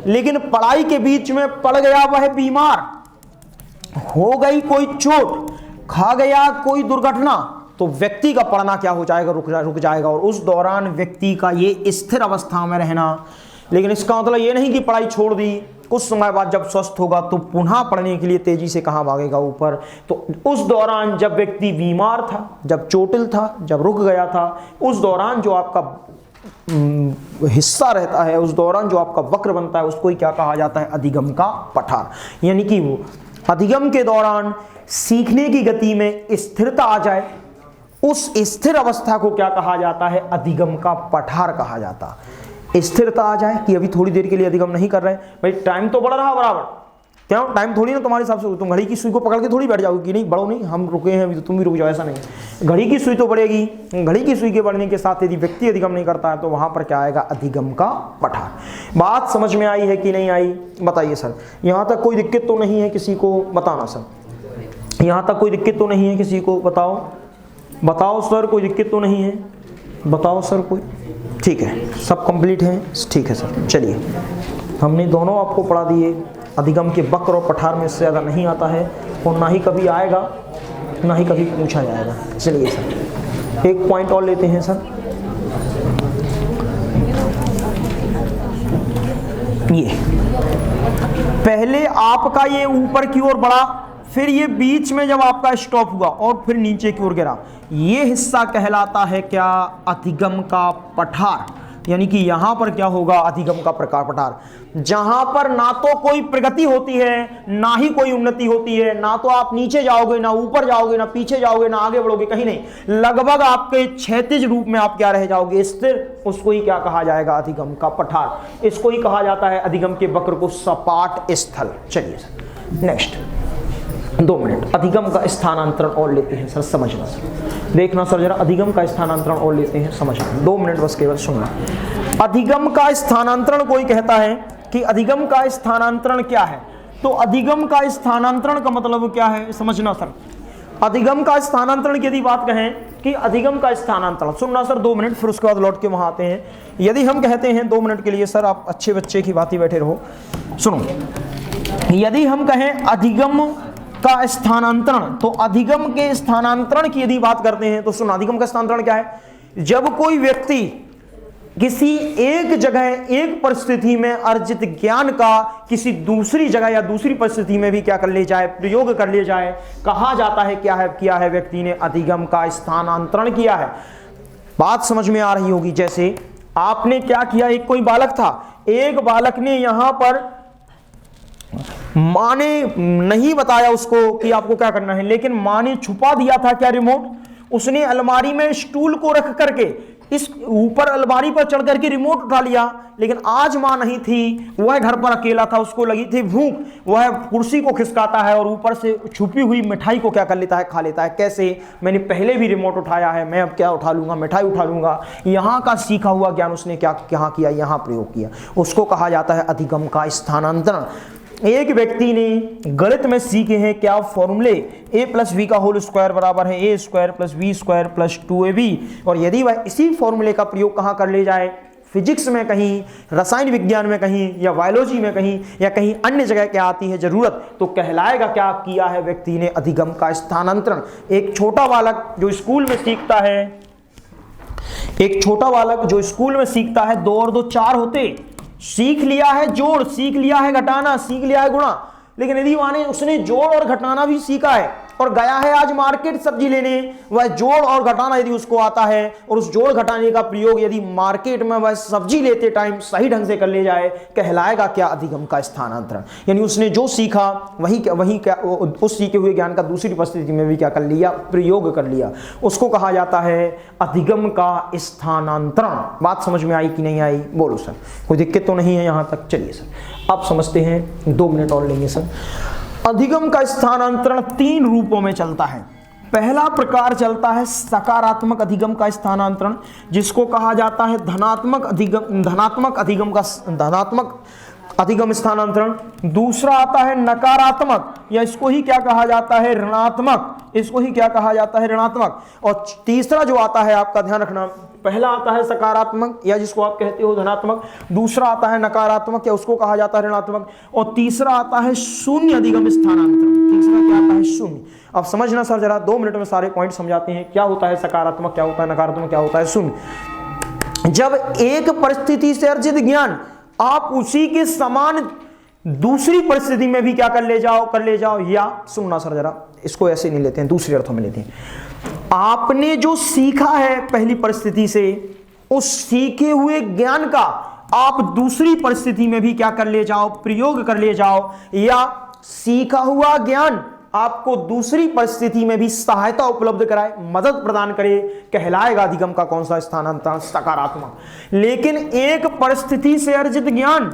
लेकिन पढ़ाई के बीच में पड़ गया वह बीमार, हो गई कोई चोट, खा गया कोई दुर्घटना, तो व्यक्ति का पढ़ना क्या हो जाएगा, रुक जाएगा, और उस दौरान व्यक्ति का ये स्थिर अवस्था में रहना। लेकिन इसका मतलब ये नहीं कि पढ़ाई छोड़ दी, कुछ समय बाद जब स्वस्थ होगा तो पुनः पढ़ने के लिए तेजी से कहाँ भागेगा, ऊपर। तो उस दौरान जब व्यक्ति बीमार था, जब चोटिल था, जब रुक गया था, उस दौरान जो आपका हिस्सा रहता है, उस दौरान जो आपका वक्र बनता है, उसको ही क्या कहा जाता है, अधिगम का पठार। यानी कि वो अधिगम के दौरान सीखने की गति में स्थिरता आ जाए, उस स्थिर अवस्था को क्या कहा जाता है, अधिगम का पठार कहा जाता है। स्थिरता आ जाए कि अभी थोड़ी देर के लिए अधिगम नहीं कर रहे, भाई टाइम तो बढ़ रहा बराबर, क्या टाइम थोड़ी ना तुम्हारे हिसाब से, तुम घड़ी की सुई को पकड़ के थोड़ी बैठ जाओगे कि नहीं बढ़ो नहीं, हम रुके हैं अभी तो तुम भी रुक जाओ, ऐसा नहीं। घड़ी की सुई तो बढ़ेगी। घड़ी की सुई के बढ़ने के साथ यदि व्यक्ति अधिगम नहीं करता है तो वहां पर क्या आएगा, अधिगम का पठार। बात समझ में आई है कि नहीं आई, बताइए सर। यहां तक कोई दिक्कत तो नहीं है किसी को, बताना सर। यहां तक कोई दिक्कत तो नहीं है किसी को, बताओ बताओ सर, कोई दिक्कत तो नहीं है, बताओ सर कोई। ठीक है, सब कंप्लीट है, ठीक है सर। चलिए, हमने दोनों आपको पढ़ा दिए। अधिगम के वक्र और पठार में इससे ज़्यादा नहीं आता है और ना ही कभी आएगा, ना ही कभी पूछा जाएगा। चलिए सर, एक पॉइंट और लेते हैं सर। ये पहले आपका ये ऊपर की ओर बढ़ा, फिर ये बीच में जब आपका स्टॉप हुआ और फिर नीचे की ओर गिरा, ये हिस्सा कहलाता है क्या, अधिगम का पठार। यानी कि यहां पर क्या होगा, अधिगम का प्रकार पठार, जहां पर ना तो कोई प्रगति होती है ना ही कोई उन्नति होती है, ना तो आप नीचे जाओगे ना ऊपर जाओगे ना पीछे जाओगे ना आगे बढ़ोगे, कहीं नहीं, लगभग आपके क्षैतिज रूप में आप क्या रह जाओगे, स्थिर। उसको ही क्या कहा जाएगा, अधिगम का पठार। इसको ही कहा जाता है अधिगम के वक्र को सपाट स्थल। चलिए सर नेक्स्ट, 2 मिनट अधिगम का स्थानांतरण और लेते हैं सर, समझना सर, देखना सर जरा, अधिगम का स्थानांतरण और लेते हैं, समझना, 2 मिनट बस केवल सुनना। अधिगम का स्थानांतरण, कोई कहता है कि अधिगम का स्थानांतरण क्या है, तो अधिगम का स्थानांतरण का मतलब क्या है, समझना सर। अधिगम का स्थानांतरण की यदि बात कहें कि अधिगम का स्थानांतरण, सुनना सर 2 मिनट, फिर उसके बाद लौट के वहां आते हैं। यदि हम कहते हैं 2 मिनट के लिए सर, आप अच्छे बच्चे की बात ही बैठे रहो, सुनो। यदि हम कहें अधिगम का स्थानांतरण, तो अधिगम के स्थानांतरण की यदि बात करते हैं तो सुनो, अधिगम का स्थानांतरण क्या है, जब कोई व्यक्ति किसी एक जगह एक परिस्थिति में अर्जित ज्ञान का किसी दूसरी जगह या दूसरी परिस्थिति में भी क्या कर ले जाए, प्रयोग कर ले जाए, कहा जाता है क्या है, किया है व्यक्ति ने अधिगम का स्थानांतरण किया है। बात समझ में आ रही होगी। जैसे आपने क्या किया, एक कोई बालक था, एक बालक ने यहां पर माँ ने नहीं बताया उसको कि आपको क्या करना है, लेकिन माँ ने छुपा दिया था क्या, रिमोट। उसने अलमारी में स्टूल को रख करके इस ऊपर अलमारी पर चढ़ करके रिमोट उठा लिया, लेकिन आज माँ नहीं थी, वह घर पर अकेला था, उसको लगी थी भूख, वह कुर्सी को खिसकाता है और ऊपर से छुपी हुई मिठाई को क्या कर लेता है, खा लेता है। कैसे, मैंने पहले भी रिमोट उठाया है, मैं अब क्या उठा लूंगा, मिठाई उठा लूंगा। यहाँ का सीखा हुआ ज्ञान उसने क्या कहाँ किया, यहाँ प्रयोग किया। उसको कहा जाता है अधिगम का स्थानांतरण। एक व्यक्ति ने गणित में सीखे हैं क्या फॉर्मूले, a + v का होल स्क्वायर बराबर है a² + v² + 2ab, और यदि वह इसी फॉर्मूले का प्रयोग कहाँ कर ले जाए, फिजिक्स में कहीं, रसायन विज्ञान में कहीं, या बायोलॉजी में कहीं, या कहीं अन्य जगह क्या आती है जरूरत, तो कहलाएगा क्या, किया है व्यक्ति ने अधिगम का स्थानांतरण। एक छोटा बालक जो स्कूल में सीखता है, एक छोटा बालक जो स्कूल में सीखता है 2 और 2 4 होते, सीख लिया है जोड़, सीख लिया है घटाना, सीख लिया है गुणा, लेकिन यदि उसने जोड़ और घटाना भी सीखा है और गया है आज मार्केट सब्जी लेने, वह जोड़ और घटाना यदि उसको आता है और उस जोड़ घटाने का प्रयोग यदि मार्केट में वह सब्जी लेते टाइम सही ढंग से कर ले जाए, कहलाएगा क्या, अधिगम का स्थानांतरण। यानी उसने जो सीखा वही क्या उस सीखे हुए ज्ञान का दूसरी परिस्थिति में भी क्या कर लिया, प्रयोग कर लिया, उसको कहा जाता है अधिगम का स्थानांतरण। बात समझ में आई कि नहीं आई, बोलो सर, कोई दिक्कत तो नहीं है यहां तक। चलिए सर अब समझते हैं, 2 मिनट और लेंगे सर। अधिगम का स्थानांतरण 3 रूपों में चलता है। पहला प्रकार चलता है सकारात्मक अधिगम का स्थानांतरण, जिसको कहा जाता है धनात्मक अधिगम स्थानांतरण। दूसरा आता है नकारात्मक, या इसको ही क्या कहा जाता है, ऋणात्मक, इसको ही क्या कहा जाता है, ऋणात्मक। और तीसरा जो आता है, आपका ध्यान रखना, पहला आता है सकारात्मक या जिसको आप कहते हो धनात्मक, दूसरा आता है नकारात्मक या उसको कहा जाता है ऋणात्मक, और तीसरा आता है शून्य अधिगम स्थानांतरण। तीसरा क्या आता है, शून्य। अब समझना सर जरा, 2 मिनट में सारे पॉइंट समझाते हैं, क्या होता है सकारात्मक, क्या होता है नकारात्मक, क्या होता है शून्य। जब एक परिस्थिति से अर्जित ज्ञान आप उसी के समान दूसरी परिस्थिति में भी क्या कर ले जाओ, या सुनना सर जरा, इसको ऐसे नहीं लेते हैं, दूसरे अर्थों में लेते हैं। आपने जो सीखा है पहली परिस्थिति से, उस सीखे हुए ज्ञान का आप दूसरी परिस्थिति में भी क्या कर ले जाओ, प्रयोग कर ले जाओ, या सीखा हुआ ज्ञान आपको दूसरी परिस्थिति में भी सहायता उपलब्ध कराए, मदद प्रदान करे, कहलाएगा अधिगम का कौन सा स्थानांतरण, सकारात्मक। लेकिन एक परिस्थिति से अर्जित ज्ञान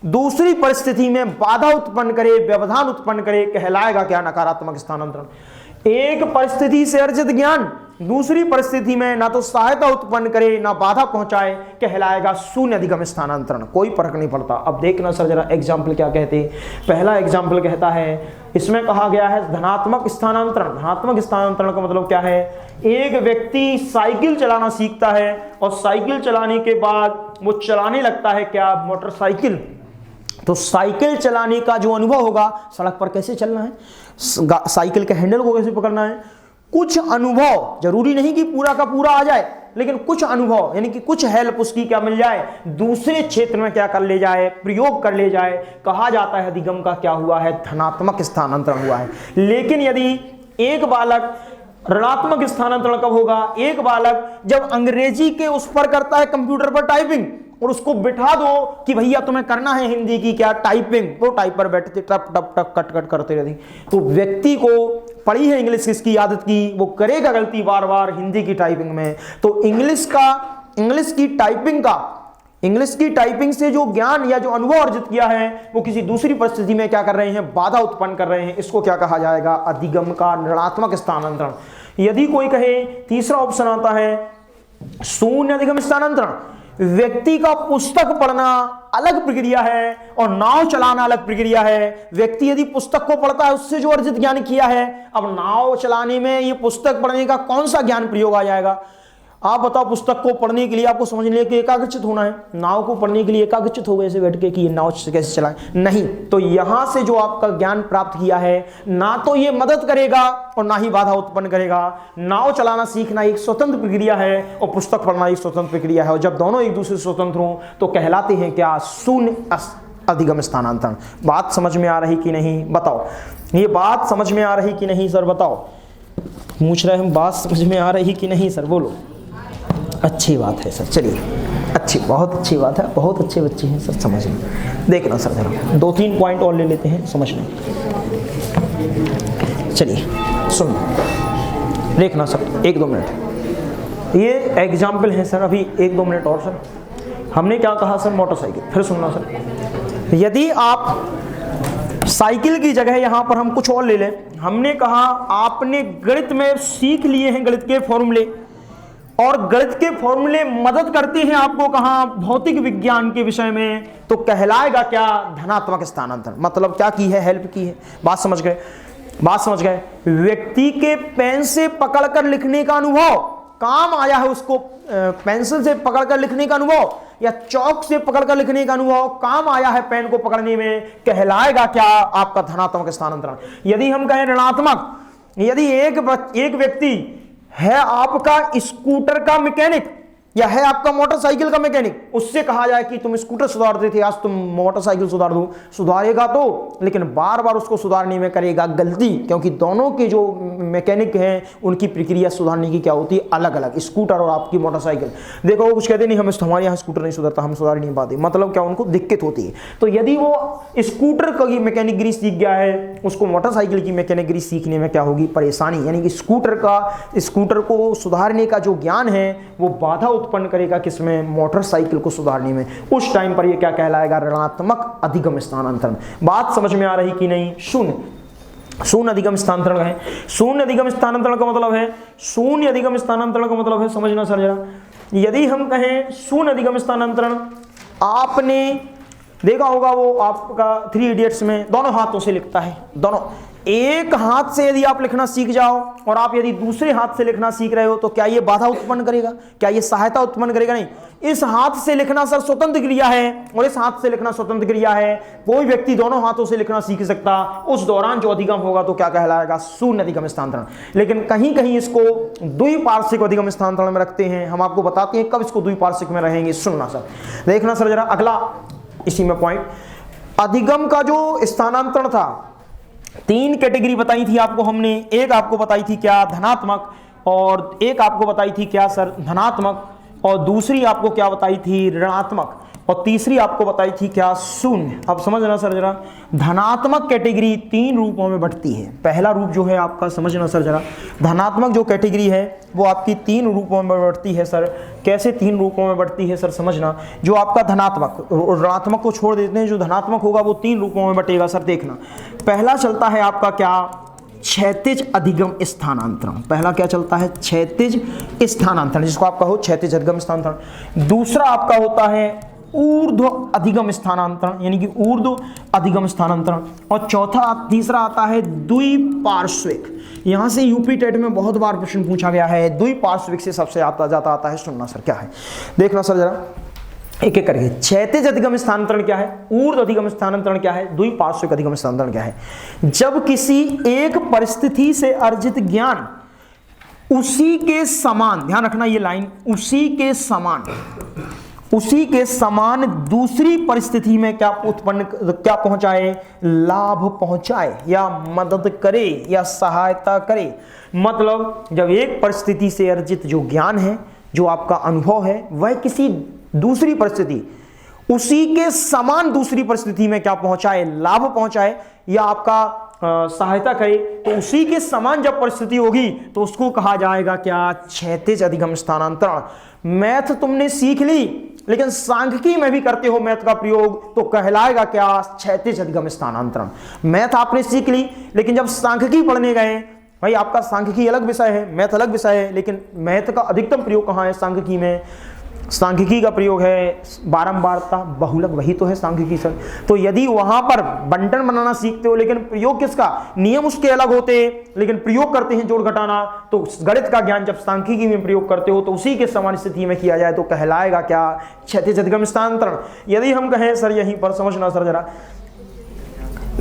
दूसरी परिस्थिति में बाधा उत्पन्न करे, व्यवधान उत्पन्न करे, कहलाएगा क्या? नकारात्मक स्थानांतरण। एक परिस्थिति से अर्जित ज्ञान दूसरी परिस्थिति में ना तो सहायता उत्पन्न करे ना बाधा पहुंचाए, कहलाएगा शून्य अधिगम स्थानांतरण। कोई फर्क नहीं पड़ता। अब देखना सर जरा एग्जाम्पल क्या कहते हैं। पहला एग्जाम्पल कहता है, इसमें कहा गया है धनात्मक स्थानांतरण। धनात्मक स्थानांतरण का मतलब क्या है? एक व्यक्ति साइकिल चलाना सीखता है और साइकिल चलाने के बाद वो चलाने लगता है क्या? मोटरसाइकिल। तो साइकिल चलाने का जो अनुभव होगा, सड़क पर कैसे चलना है, साइकिल के हैंडल को कैसे पकड़ना है, कुछ अनुभव, जरूरी नहीं कि पूरा का पूरा आ जाए, लेकिन कुछ अनुभव यानी कि कुछ हेल्प उसकी क्या मिल जाए, दूसरे क्षेत्र में क्या कर ले जाए, प्रयोग कर ले जाए, कहा जाता है अधिगम का क्या हुआ है? धनात्मक स्थानांतरण हुआ है। लेकिन यदि एक बालक, ऋणात्मक स्थानांतरण कब होगा? एक बालक जब अंग्रेजी के उस पर करता है कंप्यूटर पर टाइपिंग, और उसको बिठा दो कि भैया तुम्हें करना है हिंदी की क्या टाइपिंग, वो टाइप पर बैठते टप टप टप कट कट करते रहते। तो व्यक्ति को पड़ी है इंग्लिश की आदत की, वो करेगा गलती बार बार हिंदी की टाइपिंग में। तो इंग्लिश की टाइपिंग से जो ज्ञान या जो अनुभव अर्जित किया है, वो किसी दूसरी परिस्थिति में क्या कर रहे हैं? बाधा उत्पन्न कर रहे हैं। इसको क्या कहा जाएगा? अधिगम का ऋणात्मक स्थानांतरण। यदि कोई कहे, तीसरा ऑप्शन आता है शून्य अधिगम स्थानांतरण। व्यक्ति का पुस्तक पढ़ना अलग प्रक्रिया है और नाव चलाना अलग प्रक्रिया है। व्यक्ति यदि पुस्तक को पढ़ता है, उससे जो अर्जित ज्ञान किया है, अब नाव चलाने में ये पुस्तक पढ़ने का कौन सा ज्ञान प्रयोग आ जाएगा? आप बताओ, पुस्तक को पढ़ने के लिए आपको समझने के एकाग्रचित होना है, नाव को पढ़ने के लिए एकाग्रचित हो गए ऐसे बैठ के कि ये नाव कैसे चलाएं? नहीं। तो यहां से जो आपका ज्ञान प्राप्त किया है, ना तो ये मदद करेगा और ना ही बाधा उत्पन्न करेगा। नाव चलाना सीखना एक स्वतंत्र प्रक्रिया है और पुस्तक पढ़ना एक स्वतंत्र प्रक्रिया है, और जब दोनों एक दूसरे से स्वतंत्र हों तो कहलाते हैं क्या? शून्य अधिगम स्थानांतरण। बात समझ में आ रही कि नहीं? बताओ, ये बात समझ में आ रही कि नहीं सर? बताओ, पूछ रहे हम, बात समझ में आ रही कि नहीं सर? बोलो। अच्छी बात है सर, चलिए, अच्छी, बहुत अच्छी बात है, बहुत अच्छे बच्चे हैं सर, समझ में। देखना सर जरा 2-3 पॉइंट और ले लेते हैं समझने। चलिए सुन, देखना सर 1-2 मिनट, ये एग्जाम्पल है सर। अभी 1-2 मिनट और सर। हमने क्या कहा सर? मोटरसाइकिल। फिर सुनना सर, यदि आप साइकिल की जगह यहां पर हम कुछ और ले लें। हमने कहा आपने गणित में सीख लिए हैं गणित के फॉर्मूले, और गणित के फॉर्मूले मदद करते हैं आपको कहां? भौतिक विज्ञान के विषय में। तो कहलाएगा क्या? धनात्मक स्थानांतरण। मतलब क्या की है? हेल्प की है। बात समझ गए? बात समझ गए? व्यक्ति के पेन से पकड़कर लिखने का अनुभव काम आया है उसको, पेंसिल से पकड़कर लिखने का अनुभव या चौक से पकड़कर लिखने का अनुभव काम आया है पेन को पकड़ने में, कहलाएगा क्या? आपका धनात्मक स्थानांतरण। यदि हम कहें ऋणात्मक, यदि एक व्यक्ति है आपका स्कूटर का मैकेनिक या है आपका मोटरसाइकिल का मैकेनिक, उससे कहा जाए कि तुम स्कूटर सुधारते थे, आज तुम मोटरसाइकिल सुधार दो, सुधारेगा तो, लेकिन बार बार उसको सुधारने में करेगा गलती, क्योंकि दोनों के जो मैकेनिक हैं उनकी प्रक्रिया सुधारने की क्या होती है? अलग अलग। स्कूटर और आपकी मोटरसाइकिल, देखो वो कुछ कहते नहीं, हमारे यहाँ स्कूटर नहीं सुधरता, हम सुधार नहीं पाते, मतलब क्या? उनको दिक्कत होती है। तो यदि वो स्कूटर की मैकेनिकगिरी सीख गया है, उसको मोटरसाइकिल की मैकेनिकगिरी सीखने में क्या होगी? परेशानी। यानी कि स्कूटर को सुधारने का जो ज्ञान है वो बाधा उत्पन्न करेगा किसमें? मोटरसाइकिल को सुधारने में। उस टाइम पर ये क्या कहलाएगा? ऋणात्मक अधिगम स्थानांतरण। बात समझ में आ रही कि नहीं? शून्य अधिगम स्थानांतरण है। शून्य अधिगम स्थानांतरण का मतलब है, शून्य अधिगम स्थानांतरण का मतलब है, समझना सर जरा, यदि हम कहें शून्य अधिगम स्थानांतरण, आपने देखा होगा वो आपका 3 इडियट्स में दोनों हाथों से लिखता है। दोनों, एक हाथ से यदि आप लिखना सीख जाओ और आप यदि दूसरे हाथ से लिखना सीख रहे हो, तो क्या ये बाधा उत्पन्न करेगा? क्या ये सहायता उत्पन्न करेगा? नहीं। इस हाथ से लिखना सर स्वतंत्र क्रिया है और इस हाथ से लिखना स्वतंत्र क्रिया है। कोई व्यक्ति दोनों हाथों से लिखना सीख सकता, उस दौरान जो अधिगम होगा तो क्या कहलाएगा? शून्य अधिगम स्थानांतरण। लेकिन कहीं कहीं इसको द्विपार्श्विक अधिगम स्थानांतरण में रखते हैं। हम आपको बताते हैं कब इसको द्विपार्श्विक में रहेंगे। सुनना सर, देखना सर जरा अगला इसी में पॉइंट, अधिगम का जो स्थानांतरण था, 3 कैटेगरी बताई थी आपको हमने। एक आपको बताई थी क्या? धनात्मक, और एक आपको बताई थी क्या सर? धनात्मक, और दूसरी आपको क्या बताई थी? ऋणात्मक। और तीसरी आपको बताई थी क्या, शून्य। अब समझना सर जरा, धनात्मक कैटेगरी 3 रूपों में बढ़ती है। पहला रूप जो है आपका, समझना सर जरा, धनात्मक जो कैटेगरी है वो आपकी 3 रूपों में बढ़ती है सर। कैसे 3 रूपों में बढ़ती है सर, समझना। जो आपका धनात्मक, ऋणात्मक को छोड़ देते हैं, जो धनात्मक होगा वो 3 रूपों में बटेगा सर। देखना, पहला चलता है आपका क्या, क्षैतिज अधिगम स्थानांतरण। पहला क्या चलता है, क्षैतिज स्थानांतरण, जिसको आपका हो क्षैतिज अधिगम स्थानांतरण। दूसरा आपका होता है ऊर्ध्व अधिगम स्थानांतरण, यानी कि ऊर्ध्व अधिगम स्थानांतरण। और तीसरा आता है द्विपार्श्विक। यहां से यूपी टेट में बहुत बार प्रश्न पूछा गया है, द्विपार्श्विक से सबसे आता है। सुनना सर क्या है, देखना सर जरा एक एक करके। क्षैतिज अधिगम स्थानांतरण क्या है, ऊर्ध्व अधिगम स्थानांतरण क्या है, द्विपार्श्विक अधिगम स्थानांतरण क्या है। जब किसी एक परिस्थिति से अर्जित ज्ञान उसी के समान, ध्यान रखना ये लाइन, उसी के समान दूसरी परिस्थिति में क्या पहुंचाए, लाभ पहुंचाए या मदद करे या सहायता करे। मतलब जब एक परिस्थिति से अर्जित जो ज्ञान है, जो आपका अनुभव है, वह किसी दूसरी परिस्थिति, उसी के समान दूसरी परिस्थिति में क्या पहुंचाए, लाभ पहुंचाए या आपका सहायता करे, तो उसी के समान जब परिस्थिति होगी तो उसको कहा जाएगा क्या, क्षैतिज अधिगम स्थानांतरण। मैथ तुमने सीख ली लेकिन सांख्यिकी में भी करते हो मैथ का प्रयोग, तो कहलाएगा क्या, क्षैतिज अधिगम स्थानांतरण। मैथ आपने सीख ली लेकिन जब सांख्यिकी पढ़ने गए, भाई आपका सांख्यिकी अलग विषय है, मैथ अलग विषय है, लेकिन मैथ का अधिकतम प्रयोग कहाँ है, सांख्यिकी में। सांख्यिकी का प्रयोग है बारंबारता, बहुलक, वही तो है सांख्यिकी सर। तो यदि वहां पर बंटन बनाना सीखते हो लेकिन प्रयोग किसका, नियम उसके अलग होते लेकिन प्रयोग करते हैं जोड़ घटाना, तो गणित का ज्ञान जब सांख्यिकी में प्रयोग करते हो तो उसी के समान स्थिति में किया जाए तो कहलाएगा क्या, क्षैतिज अधिगम स्थानांतरण। यदि हम कहें सर, यहीं पर समझना सर जरा,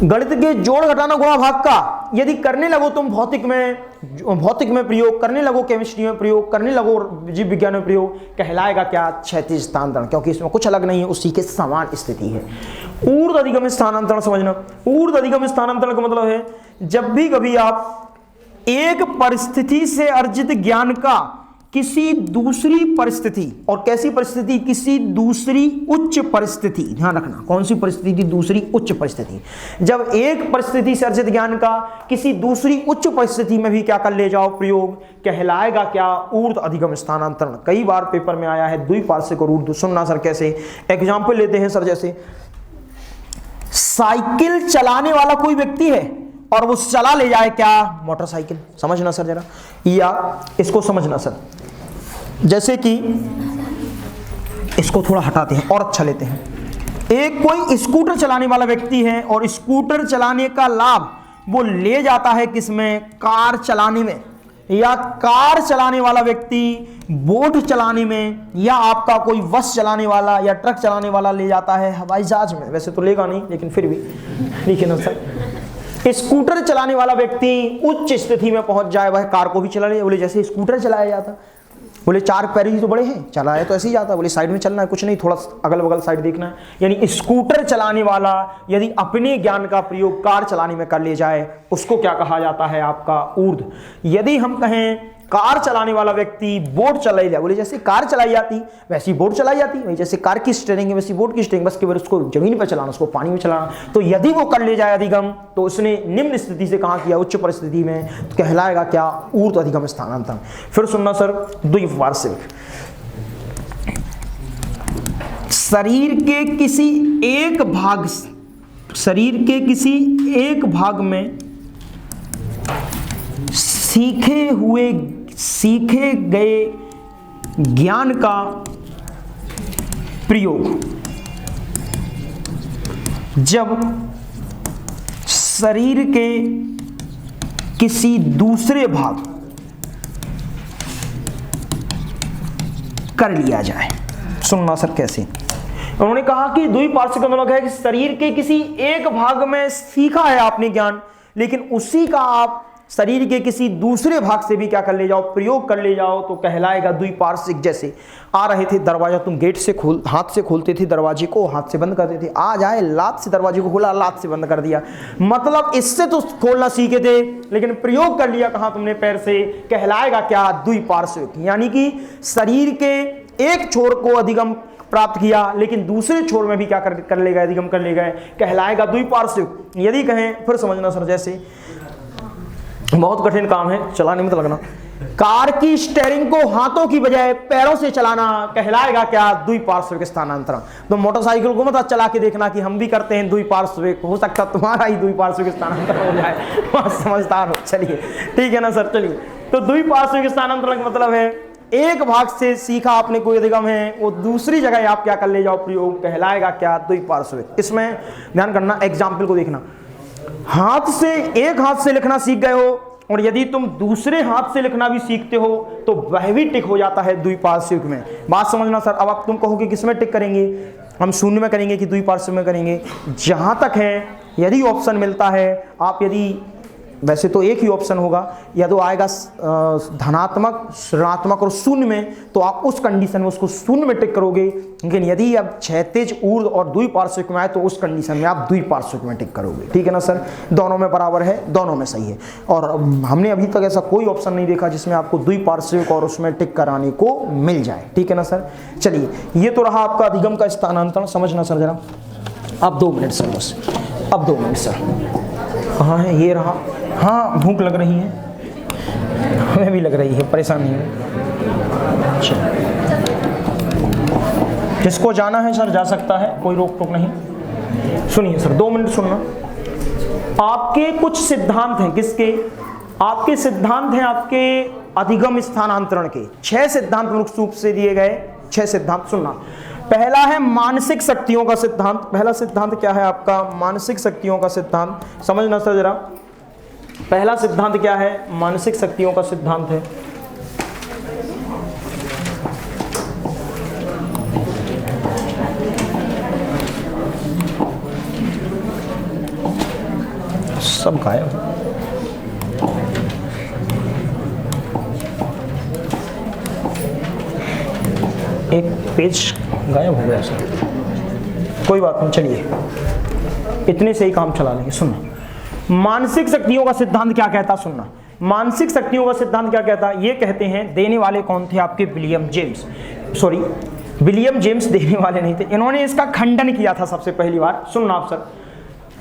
गणित के जोड़ घटाना गुणा भाग का यदि करने लगो तुम भौतिक में प्रयोग करने लगो, केमिस्ट्री में प्रयोग करने लगो, जीव विज्ञान में प्रयोग, कहलाएगा क्या, क्षैतिज स्थानांतरण, क्योंकि इसमें कुछ अलग नहीं है, उसी के समान स्थिति है। ऊर्ध्व अधिगम स्थानांतरण समझना। ऊर्ध्व अधिगम स्थानांतरण का मतलब है जब भी कभी आप एक परिस्थिति से अर्जित ज्ञान का किसी दूसरी परिस्थिति, और कैसी परिस्थिति, किसी दूसरी उच्च परिस्थिति, ध्यान रखना कौन सी परिस्थिति थी, दूसरी उच्च परिस्थिति। जब एक परिस्थिति से अर्जित ज्ञान का किसी दूसरी उच्च परिस्थिति में भी क्या कर ले जाओ, प्रयोग, कहलाएगा क्या, ऊर्ध्व अधिगम स्थानांतरण। कई बार पेपर में आया है द्विपार्श्विक और ऊर्ध्व। सुनना सर कैसे, एग्जाम्पल लेते हैं सर, जैसे साइकिल चलाने वाला कोई व्यक्ति है और वो चला ले जाए क्या, मोटरसाइकिल। समझना सर जरा, या इसको समझना सर, जैसे कि इसको थोड़ा हटाते हैं और अच्छा लेते हैं। एक कोई स्कूटर चलाने वाला व्यक्ति है और स्कूटर चलाने का लाभ वो ले जाता है किसमें, कार चलाने में, या कार चलाने वाला व्यक्ति बोट चलाने में, या आपका कोई बस चलाने वाला या ट्रक चलाने वाला ले जाता है हवाई जहाज में। वैसे तो लेगा नहीं लेकिन फिर भी लिखे ना सर। स्कूटर चलाने वाला व्यक्ति उच्च स्थिति में पहुंच जाए, वह कार को भी चला ले, बोले जैसे स्कूटर चलाया जाता, बोले 4 पैर ही तो बड़े हैं, चलाया तो ऐसे ही जाता, बोले साइड में चलना है, कुछ नहीं, थोड़ा अगल बगल साइड देखना है। यानी स्कूटर चलाने वाला यदि अपने ज्ञान का प्रयोग कार चलाने में कर ले जाए, उसको क्या कहा जाता है, आपका ऊर्ध्व। यदि हम कहें कार चलाने वाला व्यक्ति बोट चलाई जाए, बोले जैसे कार चलाई जाती वैसी बोट चलाई जाती, वही जैसे कार की स्टीयरिंग है वैसी बोट की स्टीयरिंग, बस केवल उसको जमीन पर चलाना, उसको पानी में चलाना। तो यदि वो कर ले जाए अधिगम, तो उसने निम्न स्थिति से कहाँ किया, उच्च परिस्थिति में, तो कहलाएगा क्या, ऊर्ध्व अधिगम स्थानांतरण। फिर सुनना सर, द्विपार्श्विक। शरीर के किसी एक भाग में सीखे गए ज्ञान का प्रयोग जब शरीर के किसी दूसरे भाग कर लिया जाए। सुनना सर कैसे, उन्होंने कहा कि द्विपार्श्विक का मतलब है कि शरीर के किसी एक भाग में सीखा है आपने ज्ञान, लेकिन उसी का आप शरीर के किसी दूसरे भाग से भी क्या कर ले जाओ, प्रयोग कर ले जाओ, तो कहलाएगा द्विपार्श्विक। जैसे आ रहे थे दरवाजा, तुम गेट से हाथ से खोलते थे दरवाजे को, हाथ से बंद करते थे, आ जाए लात से दरवाजे को खोला, लात से बंद कर दिया। मतलब इससे तो खोलना सीखे थे लेकिन प्रयोग कर लिया कहां तुमने, पैर से, कहलाएगा क्या, द्विपार्श्विक। यानी कि शरीर के एक छोर को अधिगम प्राप्त किया, लेकिन दूसरे छोर में भी क्या कर लेगा, अधिगम कर लेगा, कहलाएगा द्विपार्श्विक। यदि कहें, फिर समझना सर, जैसे बहुत कठिन काम है, चलाने में तो लगना, कार की स्टीयरिंग को हाथों की बजाय पैरों से चलाना कहलाएगा क्या, द्विपार्श्विक स्थानांतरण। तो मोटरसाइकिल को मत चला के देखना कि हम भी करते हैं द्विपार्श्विक, हो सकता तुम्हारा ही द्विपार्श्विक स्थानांतरण हो जाए, बहुत समझदार हो। चलिए ठीक है ना सर। चलिए, तो द्विपार्श्विक स्थानांतरण का मतलब है एक भाग से सीखा आपने कोई अधिगम है, वो दूसरी जगह आप क्या कर ले जाओ, प्रयोग, कहलाएगा क्या, द्विपार्श्विक। इसमें ध्यान करना, एग्जाम्पल को देखना, हाथ से, एक हाथ से लिखना सीख गए हो, और यदि तुम दूसरे हाथ से लिखना भी सीखते हो तो वह भी टिक हो जाता है द्विपार्श्विक में। बात समझना सर। अब आप तुम कहोगे किस में टिक करेंगे, हम शून्य में करेंगे कि द्विपार्श्विक में करेंगे, जहां तक है यदि ऑप्शन मिलता है, आप यदि, वैसे तो एक ही ऑप्शन होगा, या तो आएगा धनात्मक, ऋणात्मक और शून्य में, तो आप उस कंडीशन में उसको शून्य में टिक करोगे, लेकिन यदि अब क्षैतिज, ऊर्ध्व और द्विपार्श्विक में आए तो उस कंडीशन में आप द्विपार्श्विक में टिक करोगे। ठीक है ना सर, दोनों में बराबर है, दोनों में सही है। और हमने अभी तक ऐसा कोई ऑप्शन नहीं देखा जिसमें आपको द्विपार्श्विक और उसमें टिक कराने को मिल जाए। ठीक है ना सर। चलिए, ये तो रहा आपका अधिगम का स्थानांतरण, समझना सर जरा। अब 2 मिनट सर, बस अब 2 मिनट सर। कहाँ है, ये रहा। हाँ, भूख लग रही है, हमें भी लग रही है, परेशान नहीं है। अच्छा, किसको जाना है सर जा सकता है, कोई रोक टोक नहीं। सुनिए सर, 2 मिनट सुनना। आपके कुछ सिद्धांत हैं, किसके, आपके सिद्धांत हैं आपके अधिगम स्थानांतरण के। 6 सिद्धांत प्रमुख रूप से दिए गए, 6 सिद्धांत सुनना। पहला है मानसिक शक्तियों का सिद्धांत। पहला सिद्धांत क्या है आपका, मानसिक शक्तियों का सिद्धांत। समझना सर जरा, पहला सिद्धांत क्या है, मानसिक शक्तियों का सिद्धांत है। सब गायब, एक पेज गायब हो गया सर, कोई बात नहीं, चलिए इतने से ही काम चला लेंगे। सुनना, मानसिक शक्तियों का सिद्धांत क्या कहता, सुनना। मानसिक शक्तियों का सिद्धांत क्या कहता, ये कहते हैं, देने वाले कौन थे आपके, William James, sorry William James देने वाले नहीं थे, इन्होंने इसका खंडन किया था सबसे पहली बार। सुनना आप सर,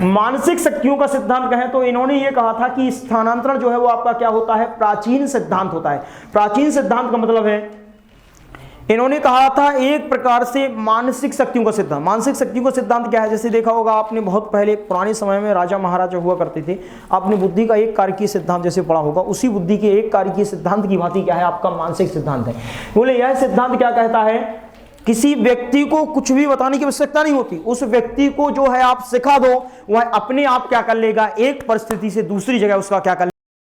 मानसिक शक्तियों का सिद्धांत कहें तो इन्होंने ये कहा था कि स्थानांतरण जो है वो आपका क्या होता है, प्राचीन सिद्धांत होता है। प्राचीन सिद्धांत का मतलब है, इन्होंने कहा था एक प्रकार से मानसिक शक्तियों का सिद्धांत। मानसिक शक्तियों का सिद्धांत क्या है, जैसे देखा होगा आपने बहुत पहले पुराने समय में राजा महाराजा हुआ करते थे, आपने बुद्धि का एक कारकीय सिद्धांत जैसे पढ़ा होगा, उसी बुद्धि के एक कारकीय सिद्धांत की भांति क्या है आपका मानसिक सिद्धांत है। बोले यह सिद्धांत क्या कहता है, किसी व्यक्ति को कुछ भी बताने की आवश्यकता नहीं होती, उस व्यक्ति को जो है आप सिखा दो, वह अपने आप क्या कर लेगा, एक परिस्थिति से दूसरी जगह उसका क्या कर